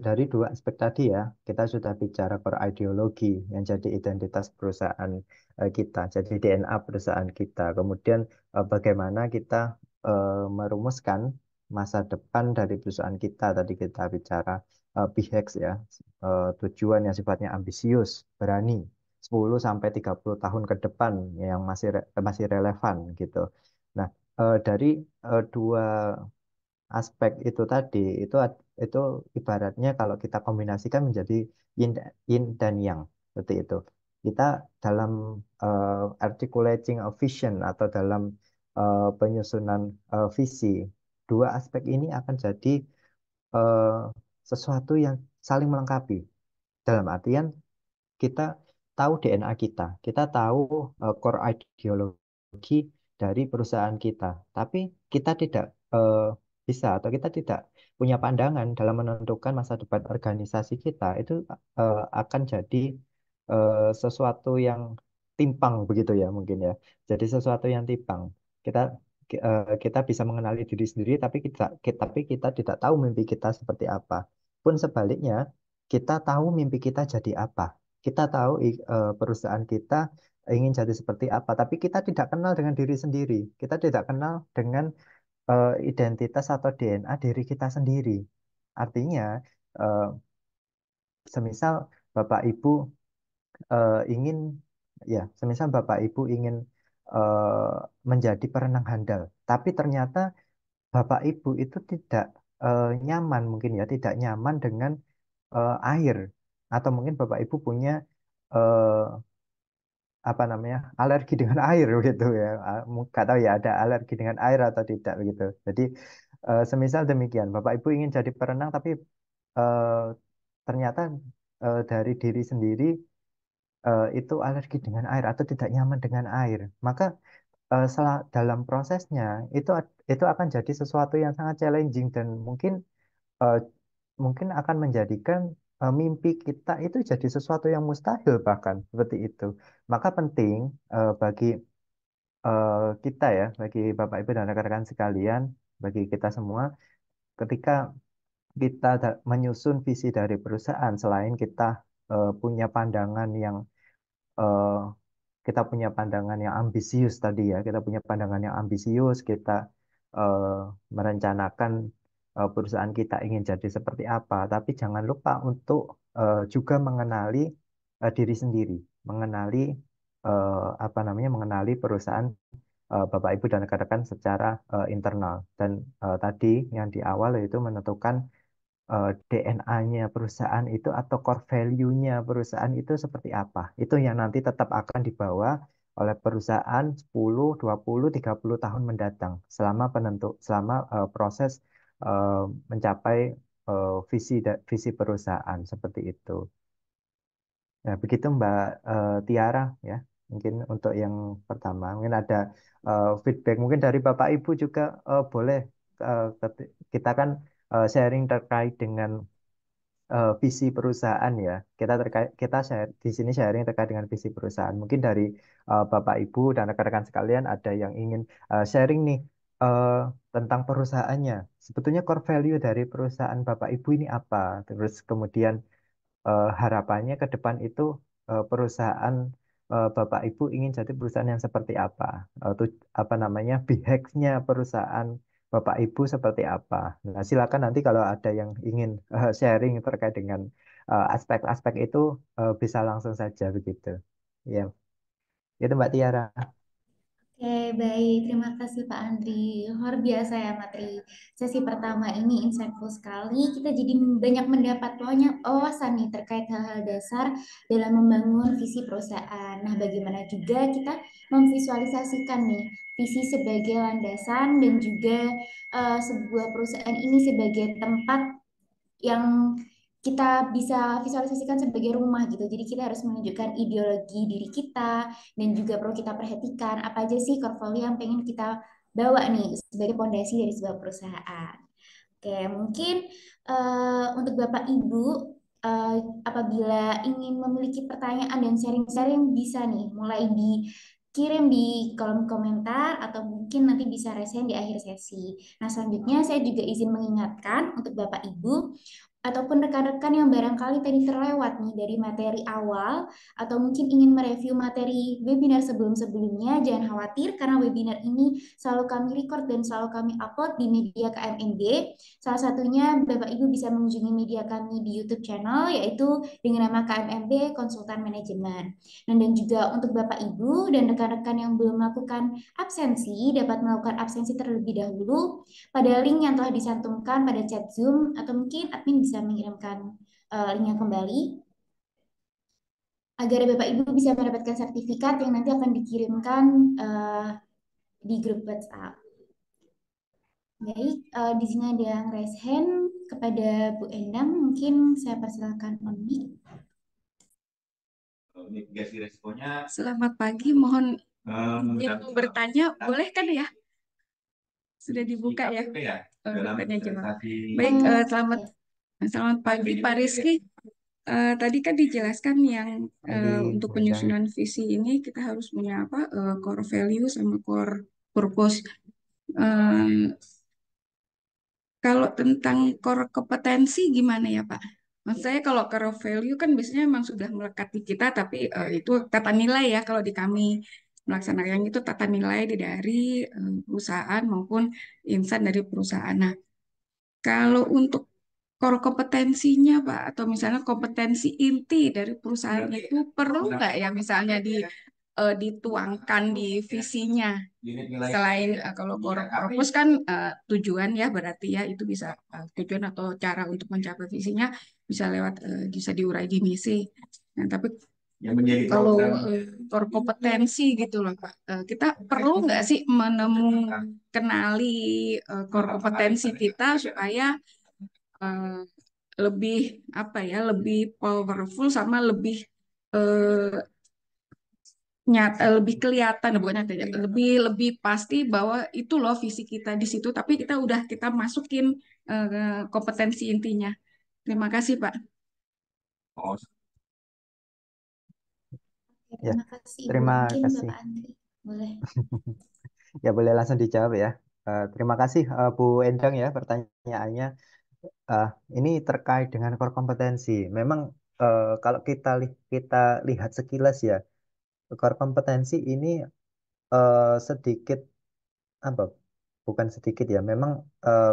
dari dua aspek tadi ya, kita sudah bicara per ideologi yang jadi identitas perusahaan kita, jadi DNA perusahaan kita. Kemudian bagaimana kita merumuskan masa depan dari perusahaan kita. Tadi kita bicara PHEX ya, tujuan yang sifatnya ambisius, berani, 10 sampai 30 tahun ke depan yang masih relevan gitu. Nah, dari dua aspek itu tadi itu ibaratnya kalau kita kombinasikan menjadi yin, yin dan yang seperti itu. Kita dalam articulating a vision atau dalam penyusunan visi, dua aspek ini akan jadi eh, sesuatu yang saling melengkapi. Dalam artian kita tahu DNA kita, kita tahu core ideologi dari perusahaan kita, tapi kita tidak eh, bisa atau kita tidak punya pandangan dalam menentukan masa depan organisasi kita, itu akan jadi sesuatu yang timpang begitu ya mungkin ya. Jadi sesuatu yang timpang. Kita kita bisa mengenali diri sendiri, tapi kita tidak tahu mimpi kita seperti apa. Pun sebaliknya, kita tahu mimpi kita jadi apa, kita tahu perusahaan kita ingin jadi seperti apa, tapi kita tidak kenal dengan diri sendiri. Kita tidak kenal dengan identitas atau DNA diri kita sendiri. Artinya, eh, semisal Bapak Ibu ingin, semisal Bapak Ibu ingin menjadi perenang handal, tapi ternyata Bapak Ibu itu tidak nyaman mungkin ya, tidak nyaman dengan air, atau mungkin Bapak Ibu punya eh, apa namanya alergi dengan air gitu ya. Nggak tahu ya ada alergi dengan air atau tidak begitu. Jadi semisal demikian, Bapak Ibu ingin jadi perenang tapi eh, ternyata dari diri sendiri itu alergi dengan air atau tidak nyaman dengan air, maka dalam prosesnya itu akan jadi sesuatu yang sangat challenging dan eh, mungkin akan menjadikan mimpi kita itu jadi sesuatu yang mustahil bahkan seperti itu. Maka penting bagi kita ya, bagi Bapak Ibu dan rekan-rekan sekalian, bagi kita semua, ketika kita menyusun visi dari perusahaan, selain kita punya pandangan yang kita punya pandangan yang ambisius tadi ya, kita punya pandangan yang ambisius, kita eh, merencanakan perusahaan kita ingin jadi seperti apa, tapi jangan lupa untuk juga mengenali diri sendiri, mengenali apa namanya, mengenali perusahaan Bapak Ibu dan rekan-rekan secara internal. Dan tadi yang di awal yaitu menentukan DNA-nya perusahaan itu atau core value-nya perusahaan itu seperti apa. Itu yang nanti tetap akan dibawa oleh perusahaan 10, 20, 30 tahun mendatang selama proses eh, mencapai visi perusahaan seperti itu. Nah, begitu Mbak Tiara ya. Mungkin untuk yang pertama, mungkin ada feedback mungkin dari Bapak Ibu juga boleh kita kan sharing terkait dengan visi perusahaan ya. Kita share di sini sharing terkait dengan visi perusahaan. Mungkin dari Bapak Ibu dan rekan-rekan sekalian ada yang ingin sharing nih eh, tentang perusahaannya. Sebetulnya core value dari perusahaan Bapak Ibu ini apa? Terus kemudian harapannya ke depan itu perusahaan Bapak Ibu ingin jadi perusahaan yang seperti apa? Apa namanya? Behavior-nya perusahaan Bapak Ibu seperti apa? Nah, silakan nanti kalau ada yang ingin sharing terkait dengan aspek-aspek itu bisa langsung saja begitu. Ya, itu Mbak Tiara. Oke, baik. Terima kasih Pak Andri. Luar biasa ya materi sesi pertama ini insightful sekali. Kita jadi banyak mendapat banyak wawasan nih terkait hal-hal dasar dalam membangun visi perusahaan. Nah, bagaimana juga kita memvisualisasikan nih visi sebagai landasan dan juga sebuah perusahaan ini sebagai tempat yang kita bisa visualisasikan sebagai rumah gitu. Jadi kita harus menunjukkan ideologi diri kita dan juga perlu kita perhatikan apa aja sih core value yang pengen kita bawa nih sebagai fondasi dari sebuah perusahaan. Oke, mungkin untuk Bapak Ibu eh, apabila ingin memiliki pertanyaan dan sharing-sharing bisa nih mulai dikirim di kolom komentar atau mungkin nanti bisa resen di akhir sesi. Nah, selanjutnya saya juga izin mengingatkan untuk Bapak Ibu ataupun rekan-rekan yang barangkali tadi terlewat nih dari materi awal atau mungkin ingin mereview materi webinar sebelum-sebelumnya, jangan khawatir karena webinar ini selalu kami record dan selalu kami upload di media KMMB. Salah satunya Bapak Ibu bisa mengunjungi media kami di YouTube channel yaitu dengan nama KMMB Konsultan Manajemen. Dan juga untuk Bapak Ibu dan rekan-rekan yang belum melakukan absensi dapat melakukan absensi terlebih dahulu pada link yang telah disantumkan pada chat Zoom atau mungkin admin bisa mengirimkan linknya kembali agar Bapak Ibu bisa mendapatkan sertifikat yang nanti akan dikirimkan di grup WhatsApp. Baik, di sini ada yang raise hand kepada Bu Endang, mungkin saya persilakan on mic. Mitigasi resikonya. Selamat pagi, mohon yang mau bertanya boleh kan ya? Sudah dibuka ya? Bertanya jawab. Baik, selamat selamat pagi Pak Rizky. Tadi kan dijelaskan yang untuk Bu Endang. penyusunan visi ini kita harus punya apa? Core value sama core purpose. Eh, Kalau tentang core kompetensi gimana ya Pak? Maksud saya kalau core value kan biasanya memang sudah melekat di kita, tapi itu tata nilai ya kalau di kami melaksanakan itu tata nilai dari perusahaan maupun insan dari perusahaan. Nah, kalau untuk core kompetensinya Pak, atau misalnya kompetensi inti dari perusahaan itu perlu nggak ya misalnya dituangkan di visinya? Selain kalau core purpose kan tujuan ya berarti ya itu bisa tujuan atau cara untuk mencapai visinya bisa lewat bisa diurai di misi. Nah, tapi kalau core kompetensi gitu loh Pak, kita perlu nggak sih kenali core kompetensi kita supaya eh, lebih apa ya lebih powerful sama lebih eh, nyata lebih kelihatan bukan nyata ya, lebih lebih pasti bahwa itu loh visi kita di situ tapi kita masukin kompetensi intinya. Terima kasih Pak. Oh, Oke, Ya, terima kasih Ibu. terima Mungkin kasih. Bapak Andri boleh. Ya, boleh langsung dijawab ya. Terima kasih Bu Endang ya pertanyaannya. Eh, ini terkait dengan core kompetensi. Memang kalau kita lihat sekilas ya, core kompetensi ini sedikit apa bukan sedikit ya memang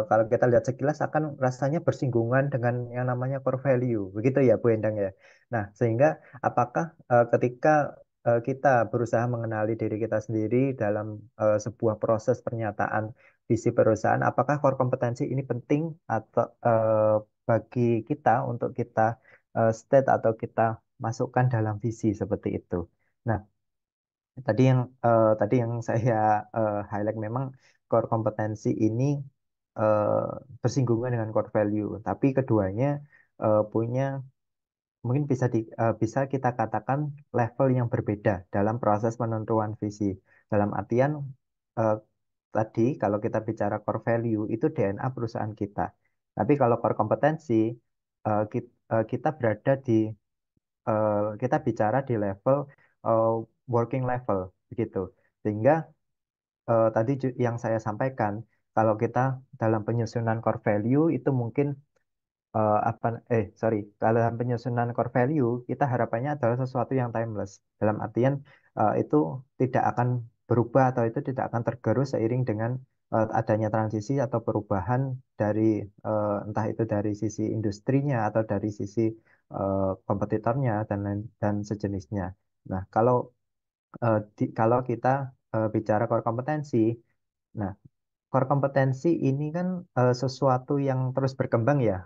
kalau kita lihat sekilas akan rasanya bersinggungan dengan yang namanya core value begitu ya Bu Endang ya. Nah sehingga apakah ketika kita berusaha mengenali diri kita sendiri dalam sebuah proses pernyataan visi perusahaan apakah core kompetensi ini penting atau bagi kita untuk kita state atau kita masukkan dalam visi seperti itu. Nah, tadi yang saya highlight memang core kompetensi ini bersinggungan dengan core value, tapi keduanya punya mungkin bisa kita katakan level yang berbeda dalam proses penentuan visi. Dalam artian eh, tadi kalau kita bicara core value itu DNA perusahaan kita. Tapi kalau core kompetensi kita berada di kita bicara di level eh, working level begitu. Sehingga tadi yang saya sampaikan, kalau kita dalam penyusunan core value itu mungkin sorry, kalau dalam penyusunan core value kita harapannya adalah sesuatu yang timeless. Dalam artian itu tidak akan berubah atau itu tidak akan tergerus seiring dengan adanya transisi atau perubahan dari entah itu dari sisi industrinya atau dari sisi kompetitornya dan sejenisnya. Nah, kalau kita bicara core kompetensi, nah core kompetensi ini kan sesuatu yang terus berkembang ya,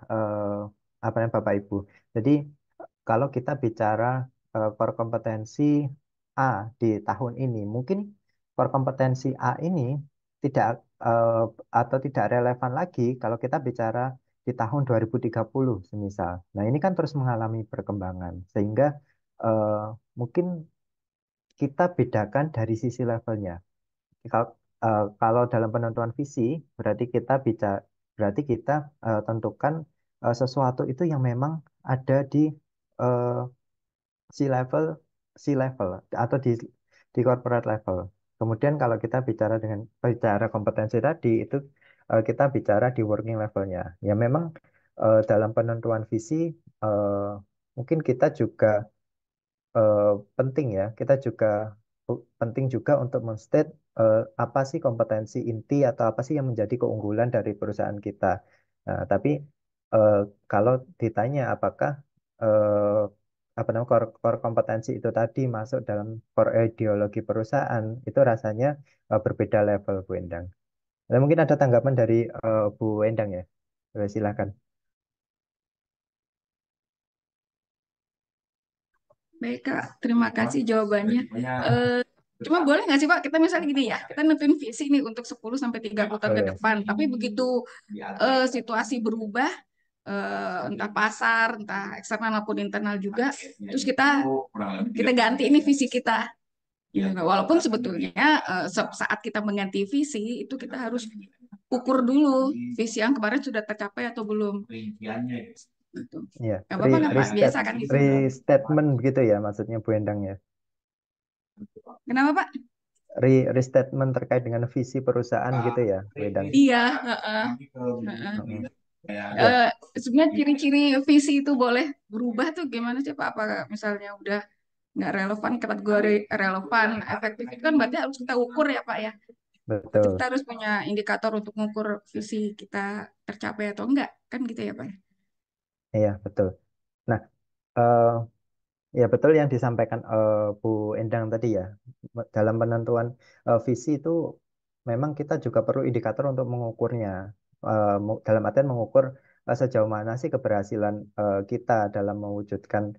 apa namanya Bapak Ibu. Jadi kalau kita bicara core kompetensi A di tahun ini, mungkin core kompetensi A ini tidak eh, atau tidak relevan lagi kalau kita bicara di tahun 2030 semisal. Nah, ini kan terus mengalami perkembangan sehingga eh, mungkin kita bedakan dari sisi levelnya. Kalau, kalau dalam penentuan visi, berarti kita tentukan sesuatu itu yang memang ada di eh, C-level, C-level atau di corporate level. Kemudian kalau kita bicara kompetensi tadi, itu kita bicara di working levelnya. Ya memang dalam penentuan visi, eh, mungkin kita juga eh, penting ya, kita juga penting juga untuk menstate apa sih kompetensi inti atau apa sih yang menjadi keunggulan dari perusahaan kita. Nah, tapi eh, kalau ditanya apakah eh, apa namanya core kompetensi itu tadi masuk dalam core ideologi perusahaan, itu rasanya berbeda level Bu Endang. Nah, mungkin ada tanggapan dari Bu Endang ya. Silakan. Baik Kak, terima kasih jawabannya. Cuma boleh nggak sih Pak, kita misalnya gini ya, kita nentuin visi nih untuk 10 sampai 30 tahun ke Boleh. depan, tapi begitu situasi berubah, entah pasar, entah eksternal maupun internal juga, terus kita ganti ini visi kita. Gitu. Walaupun sebetulnya saat kita mengganti visi itu kita harus ukur dulu visi yang kemarin sudah tercapai atau belum. Gitu. Ya, Gak apa-apa kan Pak? Biasa kan gitu. restatement begitu ya maksudnya Bu Endang ya. Kenapa Pak? Restatement terkait dengan visi perusahaan gitu ya, Wedang. Iya, heeh. Heeh. Mm-mm. Ya, Sebenarnya ciri-ciri visi itu boleh berubah tuh gimana sih Pak? Apa misalnya udah nggak relevan, kategori relevan, efektif itu kan berarti harus kita ukur ya Pak ya. Berarti kita betul. harus punya indikator untuk mengukur visi kita tercapai atau enggak, kan gitu ya Pak? Iya, betul. Nah, eh, ya betul yang disampaikan Bu Endang tadi ya. Dalam penentuan visi itu memang kita juga perlu indikator untuk mengukurnya. Dalam artian mengukur sejauh mana sih keberhasilan kita dalam mewujudkan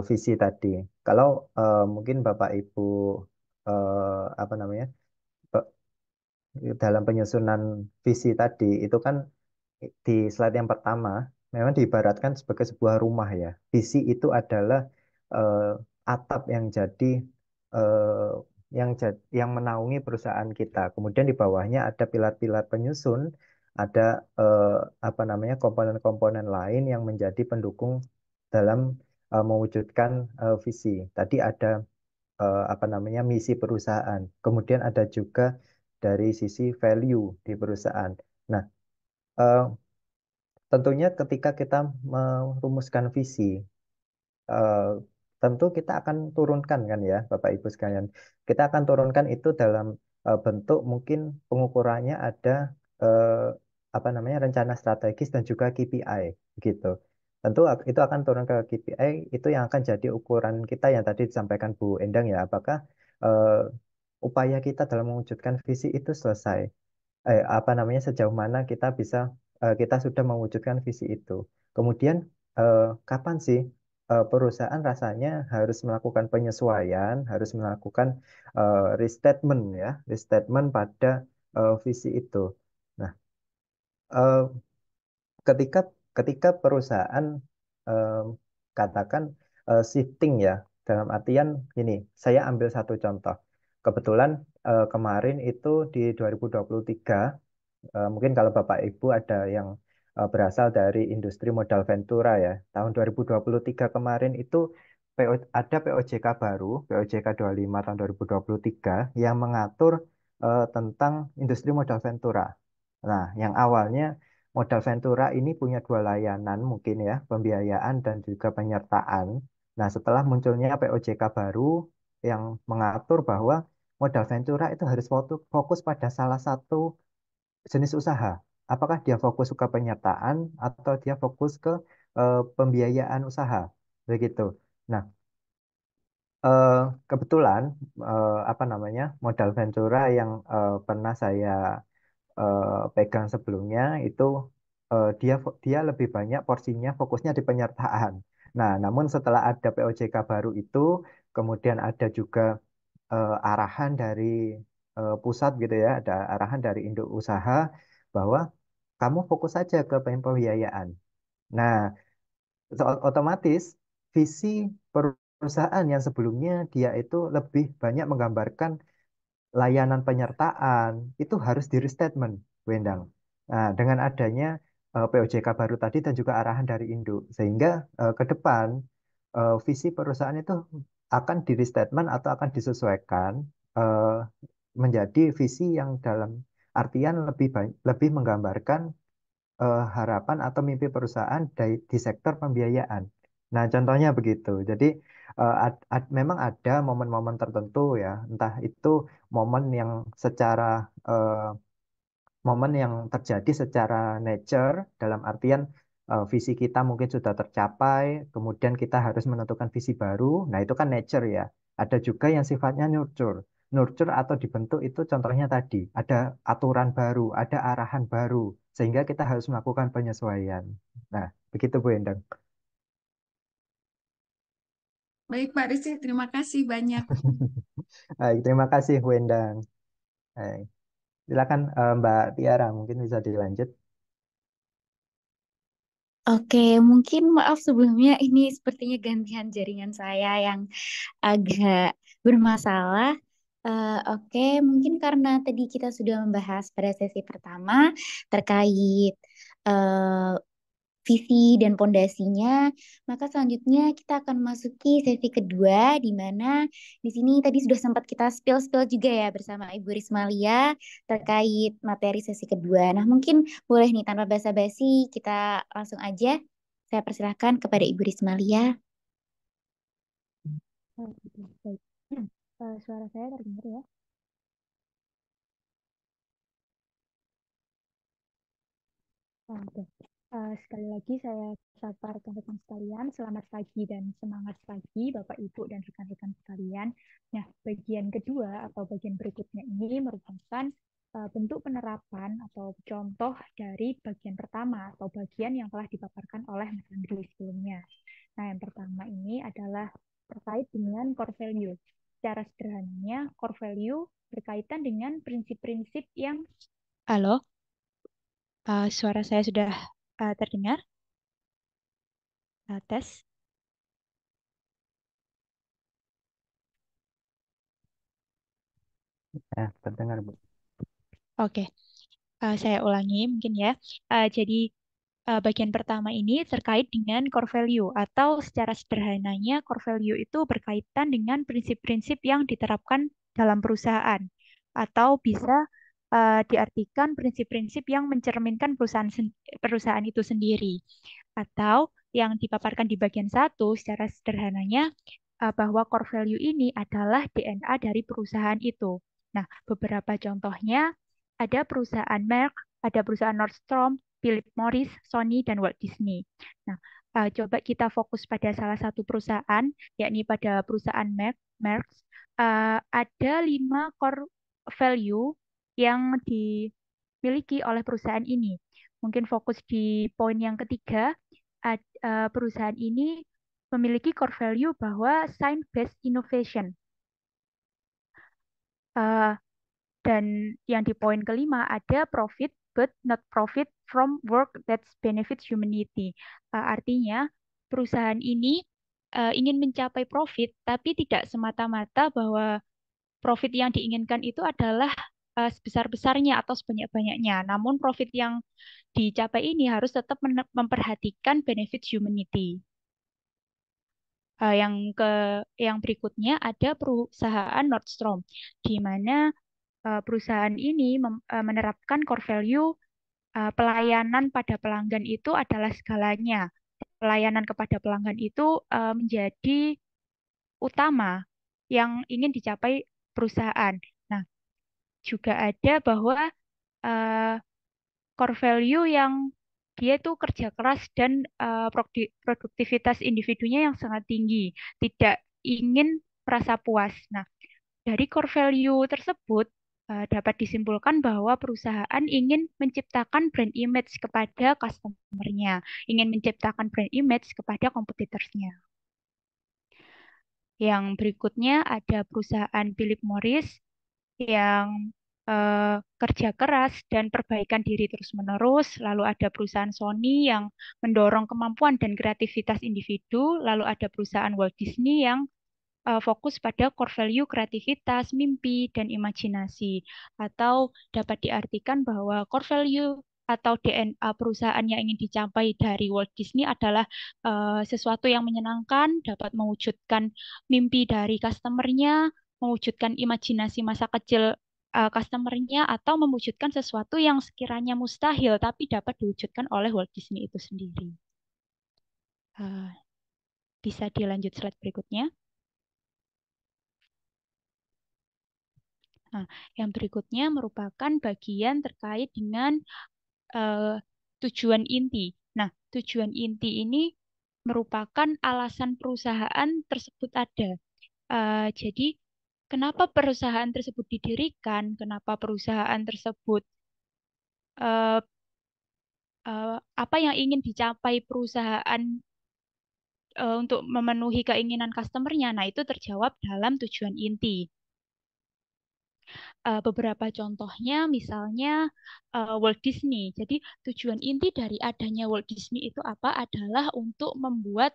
visi tadi. Kalau mungkin Bapak Ibu apa namanya? Dalam penyusunan visi tadi itu kan di slide yang pertama memang diibaratkan sebagai sebuah rumah ya. Visi itu adalah eh, atap yang jadi eh, yang menaungi perusahaan kita. Kemudian di bawahnya ada pilar-pilar penyusun, ada eh, apa namanya komponen-komponen lain yang menjadi pendukung dalam mewujudkan visi. Tadi ada apa namanya misi perusahaan. Kemudian ada juga dari sisi value di perusahaan. Nah, eh, tentunya ketika kita merumuskan visi, eh, tentu kita akan turunkan kan ya, Bapak Ibu sekalian. Kita akan turunkan itu dalam bentuk mungkin pengukurannya ada apa namanya rencana strategis dan juga KPI gitu. Tentu itu akan turun ke KPI, itu yang akan jadi ukuran kita yang tadi disampaikan Bu Endang ya, apakah eh, upaya kita dalam mewujudkan visi itu selesai. Apa namanya sejauh mana kita bisa kita sudah mewujudkan visi itu. Kemudian kapan sih perusahaan rasanya harus melakukan penyesuaian, harus melakukan restatement ya, restatement pada visi itu. Nah, eh, ketika ketika perusahaan eh, katakan shifting ya, dalam artian ini, saya ambil satu contoh. Kebetulan kemarin itu di 2023. Mungkin kalau Bapak Ibu ada yang berasal dari industri modal ventura ya. Tahun 2023 kemarin itu ada POJK baru, POJK 25 tahun 2023 yang mengatur tentang industri modal ventura. Nah, yang awalnya modal ventura ini punya dua layanan mungkin ya, pembiayaan dan juga penyertaan. Nah, setelah munculnya POJK baru yang mengatur bahwa modal ventura itu harus fokus pada salah satu jenis usaha. Apakah dia fokus ke penyertaan atau dia fokus ke pembiayaan usaha, begitu. Nah, eh, kebetulan apa namanya modal ventura yang pernah saya pegang sebelumnya itu dia lebih banyak porsinya fokusnya di penyertaan. Nah, namun setelah ada POJK baru itu, kemudian ada juga arahan dari pusat gitu ya, ada arahan dari induk usaha bahwa kamu fokus saja ke pembiayaan. Nah, otomatis visi perusahaan yang sebelumnya dia itu lebih banyak menggambarkan layanan penyertaan itu harus di restatement, Wendang. Nah, dengan adanya POJK baru tadi dan juga arahan dari induk, sehingga ke depan visi perusahaan itu akan di restatement atau akan disesuaikan eh, menjadi visi yang dalam artian lebih menggambarkan harapan atau mimpi perusahaan di sektor pembiayaan. Nah, contohnya begitu. Jadi, memang ada momen-momen tertentu ya, entah itu momen yang secara eh, momen yang terjadi secara nature, dalam artian visi kita mungkin sudah tercapai, kemudian kita harus menentukan visi baru. Nah, itu kan nature ya. Ada juga yang sifatnya nurture. Nurture atau dibentuk itu contohnya tadi, ada aturan baru, ada arahan baru, sehingga kita harus melakukan penyesuaian. Nah, begitu Bu Endang. Baik Pak Rizky, terima kasih banyak. Baik, terima kasih Bu Endang. Baik, silakan Mbak Tiara, mungkin bisa dilanjut. Oke, mungkin maaf sebelumnya ini sepertinya gantian jaringan saya yang agak bermasalah. Oke, mungkin karena tadi kita sudah membahas pada sesi pertama terkait eh, visi dan pondasinya, maka selanjutnya kita akan masuki sesi kedua di mana di sini tadi sudah sempat kita spill-spill juga ya bersama Ibu Rismalia terkait materi sesi kedua. Nah, mungkin boleh nih tanpa basa-basi kita langsung aja. Saya persilahkan kepada Ibu Rismalia. Oh, gitu. Baik. Suara saya terdengar ya? Oke. Sekali lagi saya sapa rekan-rekan sekalian, selamat pagi dan semangat pagi Bapak Ibu dan rekan-rekan sekalian. Nah, bagian kedua atau bagian berikutnya ini merupakan bentuk penerapan atau contoh dari bagian pertama atau bagian yang telah dipaparkan oleh Mas Andri sebelumnya. Nah, yang pertama ini adalah terkait dengan core value. Secara sederhananya, core value berkaitan dengan prinsip-prinsip yang Halo, suara saya sudah terdengar? Tes. Terdengar Bu. Oke, saya ulangi mungkin ya. Jadi bagian pertama ini terkait dengan core value atau secara sederhananya core value itu berkaitan dengan prinsip-prinsip yang diterapkan dalam perusahaan atau bisa diartikan prinsip-prinsip yang mencerminkan perusahaan itu sendiri atau yang dipaparkan di bagian satu secara sederhananya bahwa core value ini adalah DNA dari perusahaan itu. Nah, beberapa contohnya ada perusahaan Merck, ada perusahaan Nordstrom, Philip Morris, Sony, dan Walt Disney. Nah, coba kita fokus pada salah satu perusahaan, yakni pada perusahaan Merck. Ada 5 core value yang dimiliki oleh perusahaan ini. Mungkin fokus di poin yang ketiga, perusahaan ini memiliki core value bahwa science-based innovation. Dan yang di poin kelima ada profit but not profit from work that benefits humanity. Artinya perusahaan ini ingin mencapai profit, tapi tidak semata-mata bahwa profit yang diinginkan itu adalah sebesar-besarnya atau sebanyak-banyaknya. Namun profit yang dicapai ini harus tetap memperhatikan benefit humanity. Yang berikutnya ada perusahaan Nordstrom, di mana perusahaan ini menerapkan core value pelayanan pada pelanggan itu adalah segalanya. Pelayanan kepada pelanggan itu menjadi utama yang ingin dicapai perusahaan. Nah, juga ada bahwa core value yang dia itu kerja keras dan produktivitas individunya yang sangat tinggi, tidak ingin merasa puas. Nah, dari core value tersebut dapat disimpulkan bahwa perusahaan ingin menciptakan brand image kepada customer-nya, ingin menciptakan brand image kepada kompetitornya. Yang berikutnya ada perusahaan Philip Morris yang kerja keras dan perbaikan diri terus-menerus. Lalu ada perusahaan Sony yang mendorong kemampuan dan kreativitas individu. Lalu ada perusahaan Walt Disney yang fokus pada core value kreativitas, mimpi, dan imajinasi. Atau dapat diartikan bahwa core value atau DNA perusahaan yang ingin dicapai dari Walt Disney adalah sesuatu yang menyenangkan, dapat mewujudkan mimpi dari customer-nya, mewujudkan imajinasi masa kecil customer-nya, atau mewujudkan sesuatu yang sekiranya mustahil tapi dapat diwujudkan oleh Walt Disney itu sendiri. Bisa dilanjut slide berikutnya. Nah, yang berikutnya merupakan bagian terkait dengan tujuan inti. Nah, tujuan inti ini merupakan alasan perusahaan tersebut ada. Jadi, kenapa perusahaan tersebut didirikan? Kenapa perusahaan tersebut apa yang ingin dicapai perusahaan untuk memenuhi keinginan customer-nya? Nah, itu terjawab dalam tujuan inti. Beberapa contohnya misalnya Walt Disney. Jadi tujuan inti dari adanya Walt Disney itu apa? Adalah untuk membuat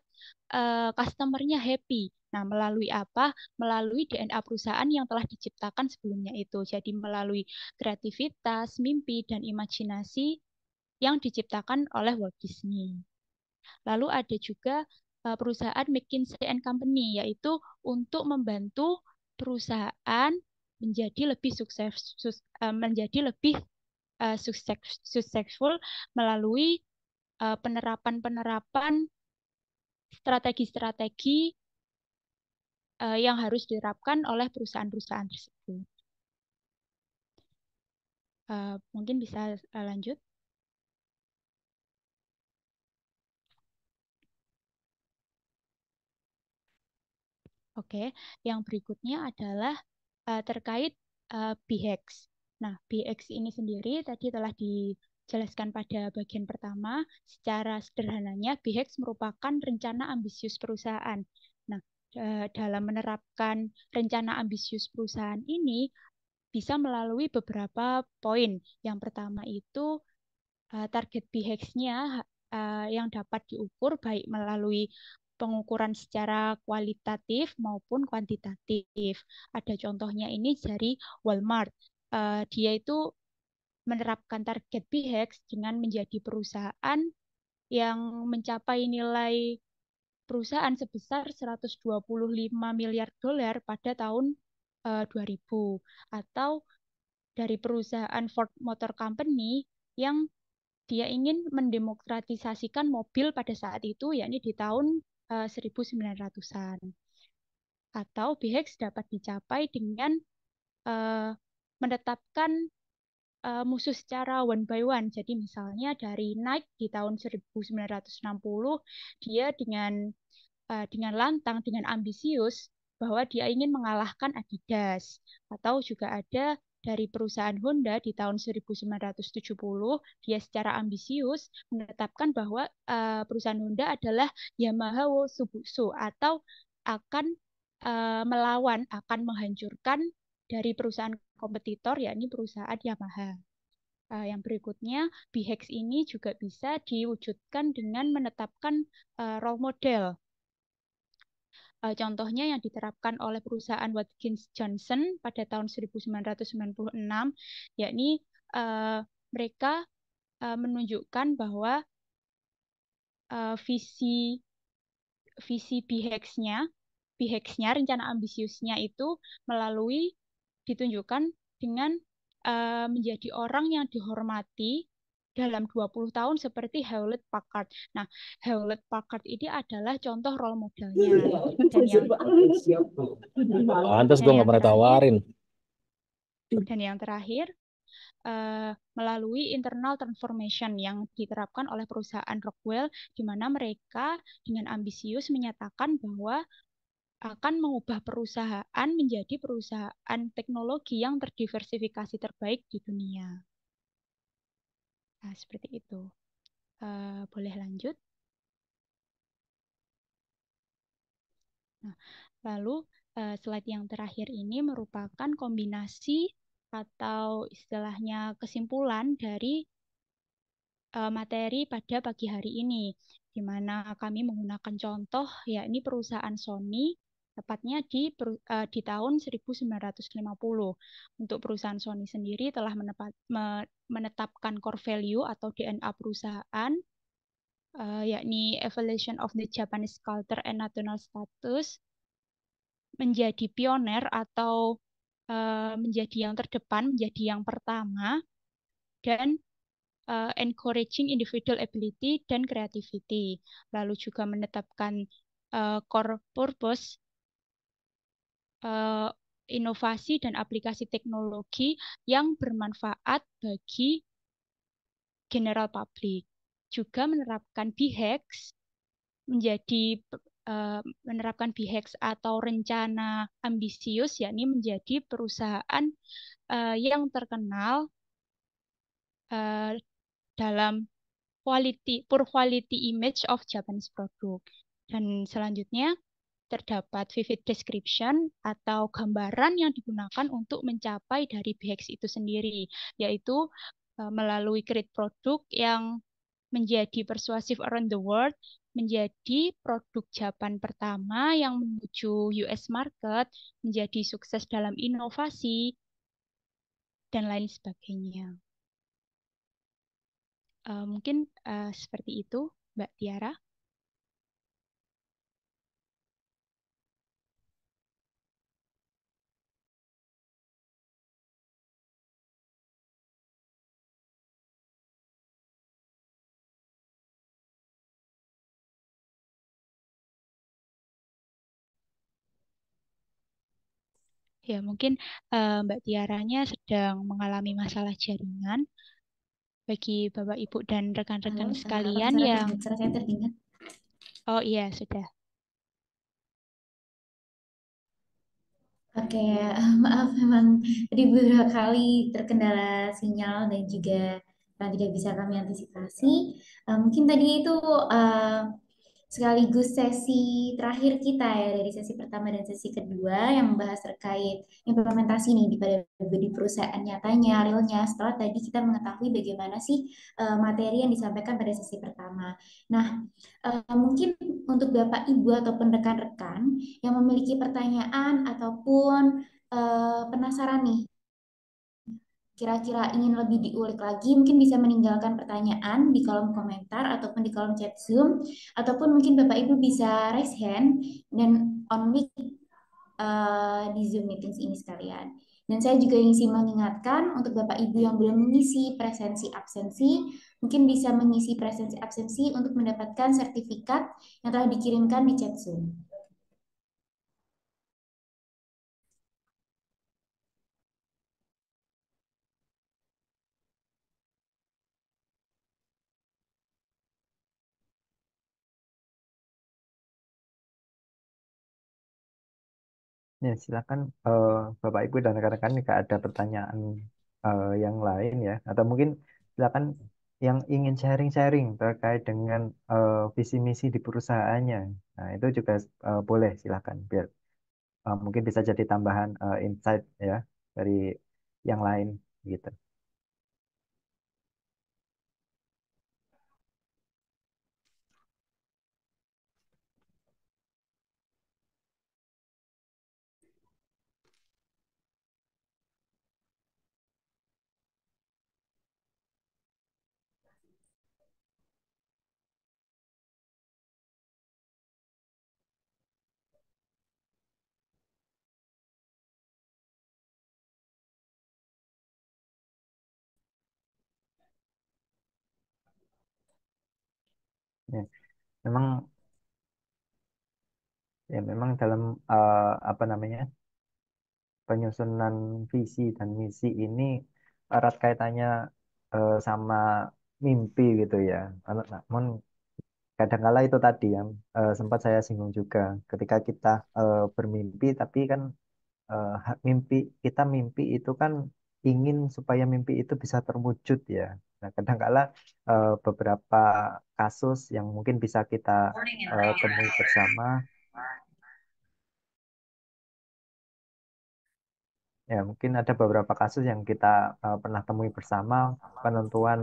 customer-nya happy. Nah, melalui apa? Melalui DNA perusahaan yang telah diciptakan sebelumnya itu. Jadi melalui kreativitas, mimpi, dan imajinasi yang diciptakan oleh Walt Disney. Lalu ada juga perusahaan McKinsey & Company, yaitu untuk membantu perusahaan menjadi lebih successful melalui penerapan-penerapan strategi-strategi yang harus diterapkan oleh perusahaan-perusahaan tersebut. Mungkin bisa lanjut. Oke, yang berikutnya adalah terkait BHEX. Nah, BHEX ini sendiri tadi telah dijelaskan pada bagian pertama. Secara sederhananya, BHEX merupakan rencana ambisius perusahaan. Nah, dalam menerapkan rencana ambisius perusahaan ini bisa melalui beberapa poin. Yang pertama itu target BHEX-nya yang dapat diukur baik melalui pengukuran secara kualitatif maupun kuantitatif. Ada contohnya ini dari Walmart. Dia itu menerapkan target BHEX dengan menjadi perusahaan yang mencapai nilai perusahaan sebesar 125 miliar dolar pada tahun 2000. Atau dari perusahaan Ford Motor Company yang dia ingin mendemokratisasikan mobil pada saat itu, yakni di tahun 1900-an. Atau BHEX dapat dicapai dengan menetapkan musuh secara one by one. Jadi misalnya dari Nike di tahun 1960, dia dengan lantang, dengan ambisius, bahwa dia ingin mengalahkan Adidas. Atau juga ada dari perusahaan Honda di tahun 1970, dia secara ambisius menetapkan bahwa perusahaan Honda adalah Yamaha wo Subusu, atau akan melawan, akan menghancurkan dari perusahaan kompetitor, yakni perusahaan Yamaha. Yang berikutnya, BHEX ini juga bisa diwujudkan dengan menetapkan role model. Contohnya yang diterapkan oleh perusahaan Watkins Johnson pada tahun 1996, yakni mereka menunjukkan bahwa visi BHEX-nya, rencana ambisiusnya itu ditunjukkan dengan menjadi orang yang dihormati dalam 20 tahun seperti Hewlett Packard. Nah, Hewlett Packard ini adalah contoh role modelnya. Pantes gue nggak pernah tawarin. Dan yang terakhir, melalui internal transformation yang diterapkan oleh perusahaan Rockwell, di mana mereka dengan ambisius menyatakan bahwa akan mengubah perusahaan menjadi perusahaan teknologi yang terdiversifikasi terbaik di dunia. Nah, seperti itu. Boleh lanjut? Nah, lalu slide yang terakhir ini merupakan kombinasi atau istilahnya kesimpulan dari materi pada pagi hari ini, di mana kami menggunakan contoh, yakni perusahaan Sony, tepatnya di tahun 1950. Untuk perusahaan Sony sendiri telah menetapkan core value atau DNA perusahaan, yakni Evolution of the Japanese Culture and National Status, menjadi pioner atau menjadi yang terdepan, menjadi yang pertama, dan encouraging individual ability dan creativity. Lalu juga menetapkan core purpose, inovasi dan aplikasi teknologi yang bermanfaat bagi general public. Juga menerapkan BHEX atau rencana ambisius, yakni menjadi perusahaan yang terkenal dalam poor quality image of Japanese product. Dan selanjutnya terdapat vivid description atau gambaran yang digunakan untuk mencapai dari BHEX itu sendiri, yaitu melalui create produk yang menjadi persuasif around the world, menjadi produk Japan pertama yang menuju US market, menjadi sukses dalam inovasi, dan lain sebagainya. Mungkin seperti itu, Mbak Tiara. Ya, mungkin Mbak Tiaranya sedang mengalami masalah jaringan. Bagi Bapak, Ibu, dan rekan-rekan sekalian yang... Suara saya terdengar? Oh iya, sudah. Oke, maaf memang tadi beberapa kali terkendala sinyal dan juga tidak bisa kami antisipasi. Mungkin tadi itu sekaligus sesi terakhir kita ya, dari sesi pertama dan sesi kedua yang membahas terkait implementasi nih di perusahaan nyatanya, realnya, setelah tadi kita mengetahui bagaimana sih materi yang disampaikan pada sesi pertama. Nah, mungkin untuk Bapak Ibu ataupun rekan-rekan yang memiliki pertanyaan ataupun penasaran nih, kira-kira ingin lebih diulik lagi, mungkin bisa meninggalkan pertanyaan di kolom komentar ataupun di kolom chat Zoom, ataupun mungkin Bapak Ibu bisa raise hand dan on mic di Zoom meetings ini sekalian. Dan saya juga ingin mengingatkan untuk Bapak Ibu yang belum mengisi presensi absensi, mungkin bisa mengisi presensi absensi untuk mendapatkan sertifikat yang telah dikirimkan di chat Zoom. Ya, silakan Bapak Ibu dan rekan-rekan jika ada pertanyaan yang lain ya, atau mungkin silakan yang ingin sharing-sharing terkait dengan visi misi di perusahaannya. Nah, itu juga boleh silakan biar mungkin bisa jadi tambahan insight ya dari yang lain gitu. Ya, memang memang dalam apa namanya penyusunan visi dan misi ini erat kaitannya sama mimpi gitu ya. Namun kadangkala itu tadi yang sempat saya singgung juga ketika kita bermimpi tapi kan mimpi kita mimpi itu kan ingin supaya mimpi itu bisa terwujud ya. Nah, kadangkala beberapa kasus yang mungkin bisa kita temui bersama. Ya, mungkin ada beberapa kasus yang kita pernah temui bersama penentuan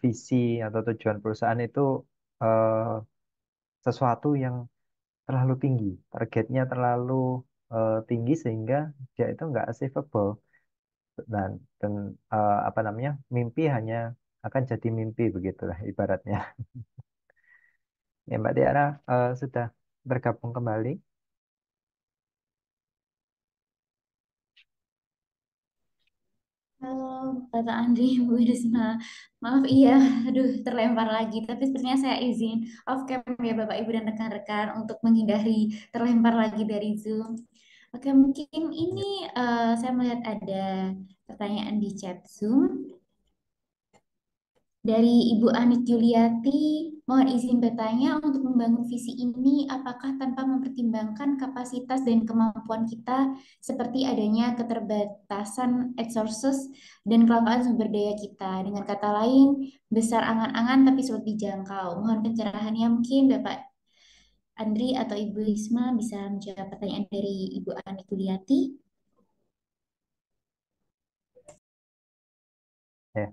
visi atau tujuan perusahaan itu eh, sesuatu yang terlalu tinggi, targetnya terlalu tinggi sehingga dia itu nggak achievable dan apa namanya mimpi hanya akan jadi mimpi begitulah ibaratnya. Ya, Mbak Tiara sudah bergabung kembali. Halo, Bapak Andri, Bu Risma. Maaf, iya, aduh, terlempar lagi. Tapi sepertinya saya izin off cam ya Bapak Ibu dan rekan-rekan untuk menghindari terlempar lagi dari Zoom. Oke, mungkin ini saya melihat ada pertanyaan di chat Zoom. Dari Ibu Anik Yuliati, mohon izin bertanya untuk membangun visi ini, apakah tanpa mempertimbangkan kapasitas dan kemampuan kita seperti adanya keterbatasan resources dan kelangkaan sumber daya kita. Dengan kata lain, besar angan-angan tapi sulit dijangkau. Mohon pencerahannya mungkin Bapak Andri atau Ibu Risma bisa menjawab pertanyaan dari Ibu Anik Yuliati. Ya,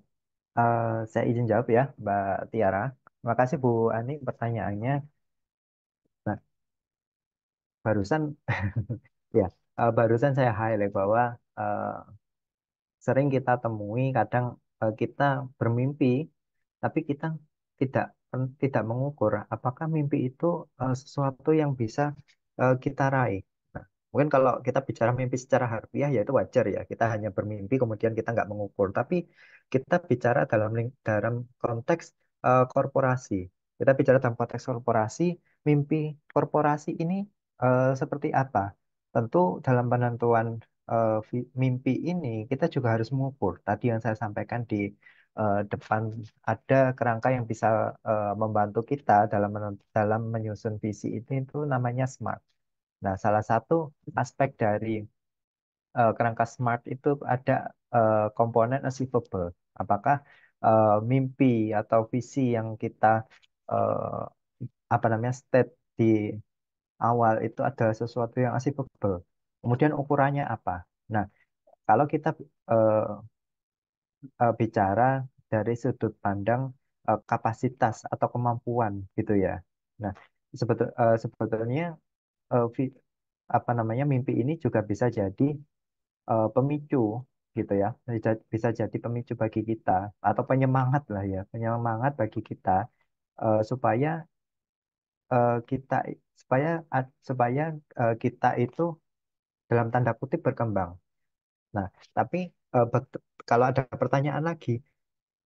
saya izin jawab ya, Mbak Tiara. Terima kasih Bu Ani pertanyaannya. Nah, barusan ya, barusan saya highlight bahwa eh, sering kita temui kadang kita bermimpi tapi kita tidak tidak mengukur apakah mimpi itu sesuatu yang bisa kita raih. Nah, mungkin kalau kita bicara mimpi secara harfiah ya itu wajar ya kita hanya bermimpi kemudian kita nggak mengukur. Tapi kita bicara dalam konteks korporasi. Kita bicara dalam konteks korporasi, mimpi korporasi ini seperti apa? Tentu dalam penentuan mimpi ini kita juga harus mengukur. Tadi yang saya sampaikan di depan ada kerangka yang bisa membantu kita dalam menyusun visi itu namanya SMART. Nah, salah satu aspek dari kerangka SMART itu ada komponen achievable. Apakah mimpi atau visi yang kita eh, apa namanya state di awal itu adalah sesuatu yang achievable. Kemudian ukurannya apa? Nah, kalau kita eh, bicara dari sudut pandang kapasitas atau kemampuan gitu ya. Nah, sebetulnya vi- apa namanya mimpi ini juga bisa jadi pemicu gitu ya. Bisa jadi pemicu bagi kita atau penyemangat lah ya, penyemangat bagi kita supaya kita supaya kita itu dalam tanda kutip berkembang. Nah, tapi kalau ada pertanyaan lagi,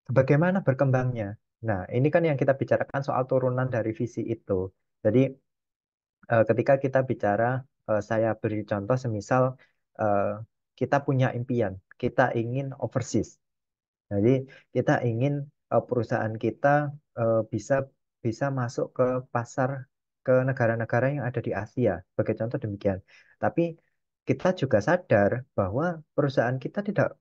bagaimana berkembangnya? Nah, ini kan yang kita bicarakan soal turunan dari visi itu. Jadi, ketika kita bicara, saya beri contoh semisal eh, kita punya impian, kita ingin overseas. Jadi, kita ingin perusahaan kita bisa bisa masuk ke pasar ke negara-negara yang ada di Asia. Sebagai contoh demikian. Tapi kita juga sadar bahwa perusahaan kita tidak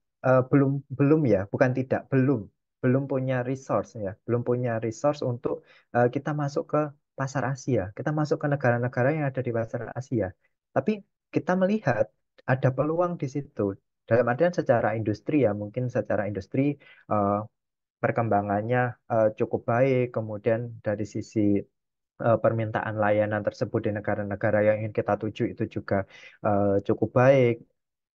belum belum ya, bukan tidak, belum punya resource ya, belum punya resource untuk kita masuk ke pasar Asia, kita masuk ke negara-negara yang ada di pasar Asia. Tapi kita melihat ada peluang di situ. Dalam artian secara industri ya, mungkin secara industri eh, perkembangannya cukup baik, kemudian dari sisi permintaan layanan tersebut di negara-negara yang ingin kita tuju itu juga cukup baik.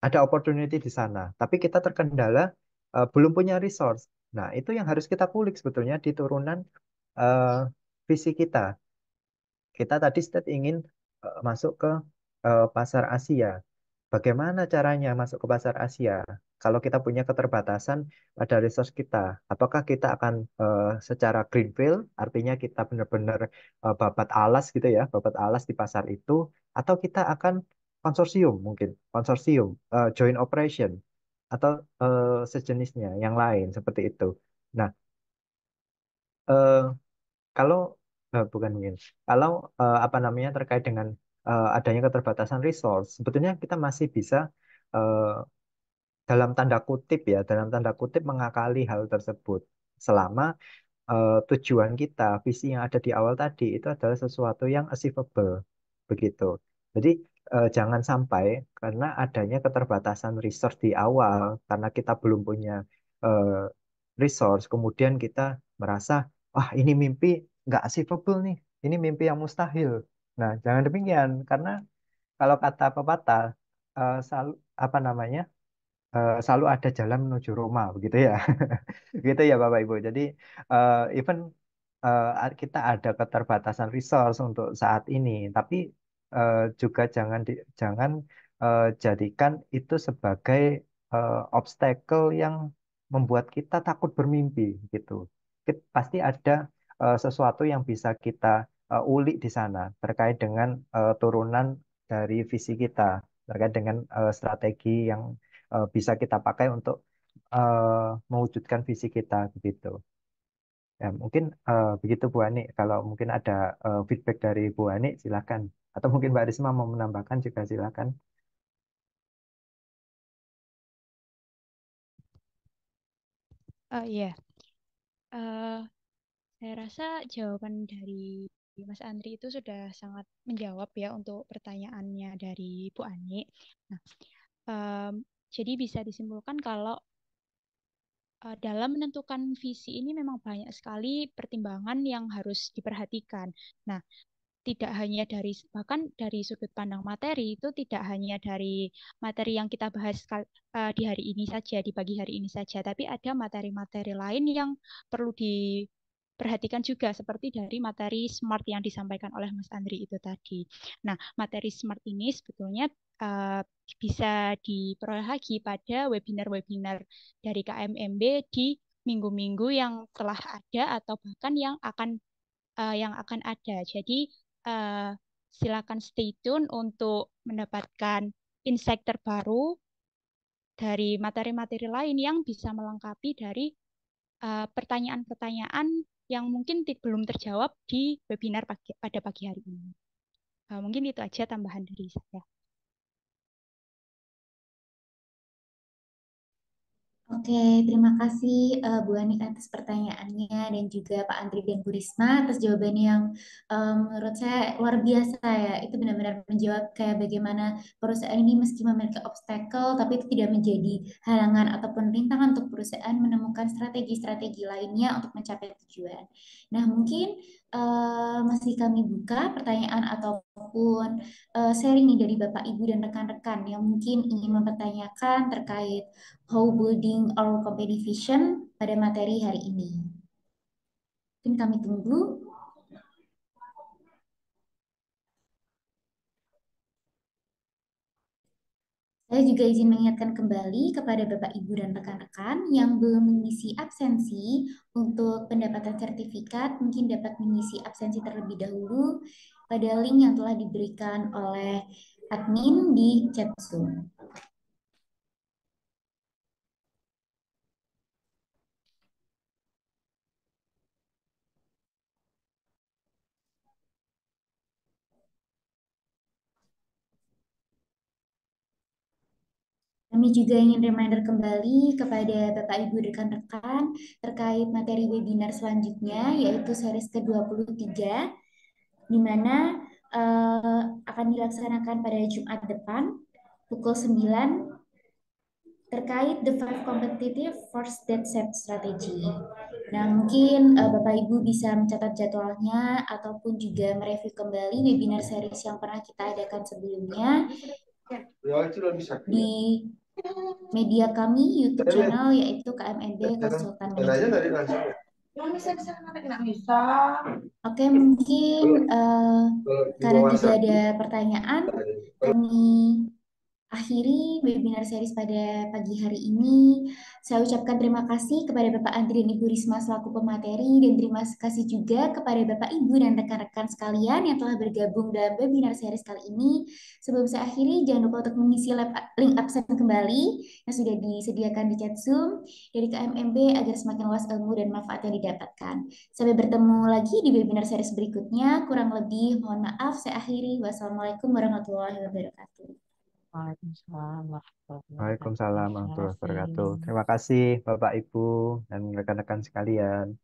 Ada opportunity di sana, tapi kita terkendala belum punya resource. Nah, itu yang harus kita kulik sebetulnya di turunan eh, visi kita. Kita tadi state ingin masuk ke pasar Asia. Bagaimana caranya masuk ke pasar Asia? Kalau kita punya keterbatasan pada resource kita, apakah kita akan secara greenfield, artinya kita benar-benar babat alas gitu ya, babat alas di pasar itu, atau kita akan konsorsium mungkin, konsorsium, joint operation, atau sejenisnya yang lain seperti itu. Nah, eh, kalau bukan mungkin, kalau apa namanya terkait dengan adanya keterbatasan resource, sebetulnya kita masih bisa eh, dalam tanda kutip ya, dalam tanda kutip mengakali hal tersebut selama tujuan kita, visi yang ada di awal tadi itu adalah sesuatu yang achievable begitu. Jadi jangan sampai karena adanya keterbatasan resource di awal, karena kita belum punya eh, resource, kemudian kita merasa, wah ini mimpi nggak achievable nih, ini mimpi yang mustahil. Nah, jangan demikian, karena kalau kata pepatah, selalu apa namanya, selalu ada jalan menuju Roma, begitu ya. Gitu ya Bapak Ibu. Jadi even kita ada keterbatasan resource untuk saat ini, tapi juga jangan jadikan itu sebagai obstacle yang membuat kita takut bermimpi gitu. Pasti ada sesuatu yang bisa kita ulik di sana terkait dengan turunan dari visi kita, terkait dengan strategi yang bisa kita pakai untuk mewujudkan visi kita begitu. Ya, mungkin begitu Bu Ani. Kalau mungkin ada feedback dari Bu Ani, silakan. Atau mungkin Mbak Risma mau menambahkan juga silakan. Iya. Eh, saya rasa jawaban dari Mas Andri itu sudah sangat menjawab ya untuk pertanyaannya dari Bu Ani. Nah, em, jadi bisa disimpulkan kalau dalam menentukan visi ini memang banyak sekali pertimbangan yang harus diperhatikan. Nah, tidak hanya dari bahkan dari sudut pandang materi itu tidak hanya dari materi yang kita bahas di hari ini saja, di pagi hari ini saja, tapi ada materi-materi lain yang perlu diperhatikan juga seperti dari materi SMART yang disampaikan oleh Mas Andri itu tadi. Nah, materi SMART ini sebetulnya uh, bisa diperoleh lagi pada webinar-webinar dari KMMB di minggu-minggu yang telah ada atau bahkan yang akan ada. Jadi silakan stay tune untuk mendapatkan insight terbaru dari materi-materi lain yang bisa melengkapi dari pertanyaan-pertanyaan yang mungkin belum terjawab di webinar pada pagi hari ini. Mungkin itu aja tambahan dari saya. Oke, terima kasih Bu Anik atas pertanyaannya dan juga Pak Andri dan Bu Risma atas jawabannya yang menurut saya luar biasa ya. Itu benar-benar menjawab kayak bagaimana perusahaan ini meski memiliki obstacle tapi itu tidak menjadi halangan ataupun rintangan untuk perusahaan menemukan strategi-strategi lainnya untuk mencapai tujuan. Nah, mungkin masih kami buka pertanyaan ataupun sharing nih dari Bapak, Ibu, dan rekan-rekan yang mungkin ingin mempertanyakan terkait how building our company vision pada materi hari ini. Mungkin kami tunggu. Saya juga izin mengingatkan kembali kepada Bapak, Ibu, dan rekan-rekan yang belum mengisi absensi untuk pendapatan sertifikat, mungkin dapat mengisi absensi terlebih dahulu pada link yang telah diberikan oleh admin di chat Zoom. Kami juga ingin reminder kembali kepada Bapak Ibu rekan-rekan terkait materi webinar selanjutnya, yaitu series ke-23, di mana akan dilaksanakan pada Jumat depan pukul 9 terkait the five competitive first date set strategy. Nah, mungkin Bapak Ibu bisa mencatat jadwalnya ataupun juga mereview kembali webinar series yang pernah kita adakan sebelumnya di media kami, YouTube channel, yaitu KMNB Konsultan Manajemen. Oke, mungkin karena tidak ada pertanyaan, kami akhiri webinar series pada pagi hari ini. Saya ucapkan terima kasih kepada Bapak Andri dan Ibu Risma selaku pemateri, dan terima kasih juga kepada Bapak Ibu dan rekan-rekan sekalian yang telah bergabung dalam webinar series kali ini. Sebelum saya akhiri, jangan lupa untuk mengisi link absen kembali yang sudah disediakan di chat Zoom dari KMMB agar semakin luas ilmu dan manfaat yang didapatkan. Sampai bertemu lagi di webinar series berikutnya. Kurang lebih mohon maaf, saya akhiri. Wassalamualaikum warahmatullahi wabarakatuh. Waalaikumsalam warahmatullahi wabarakatuh. Terima kasih Bapak Ibu dan rekan-rekan sekalian.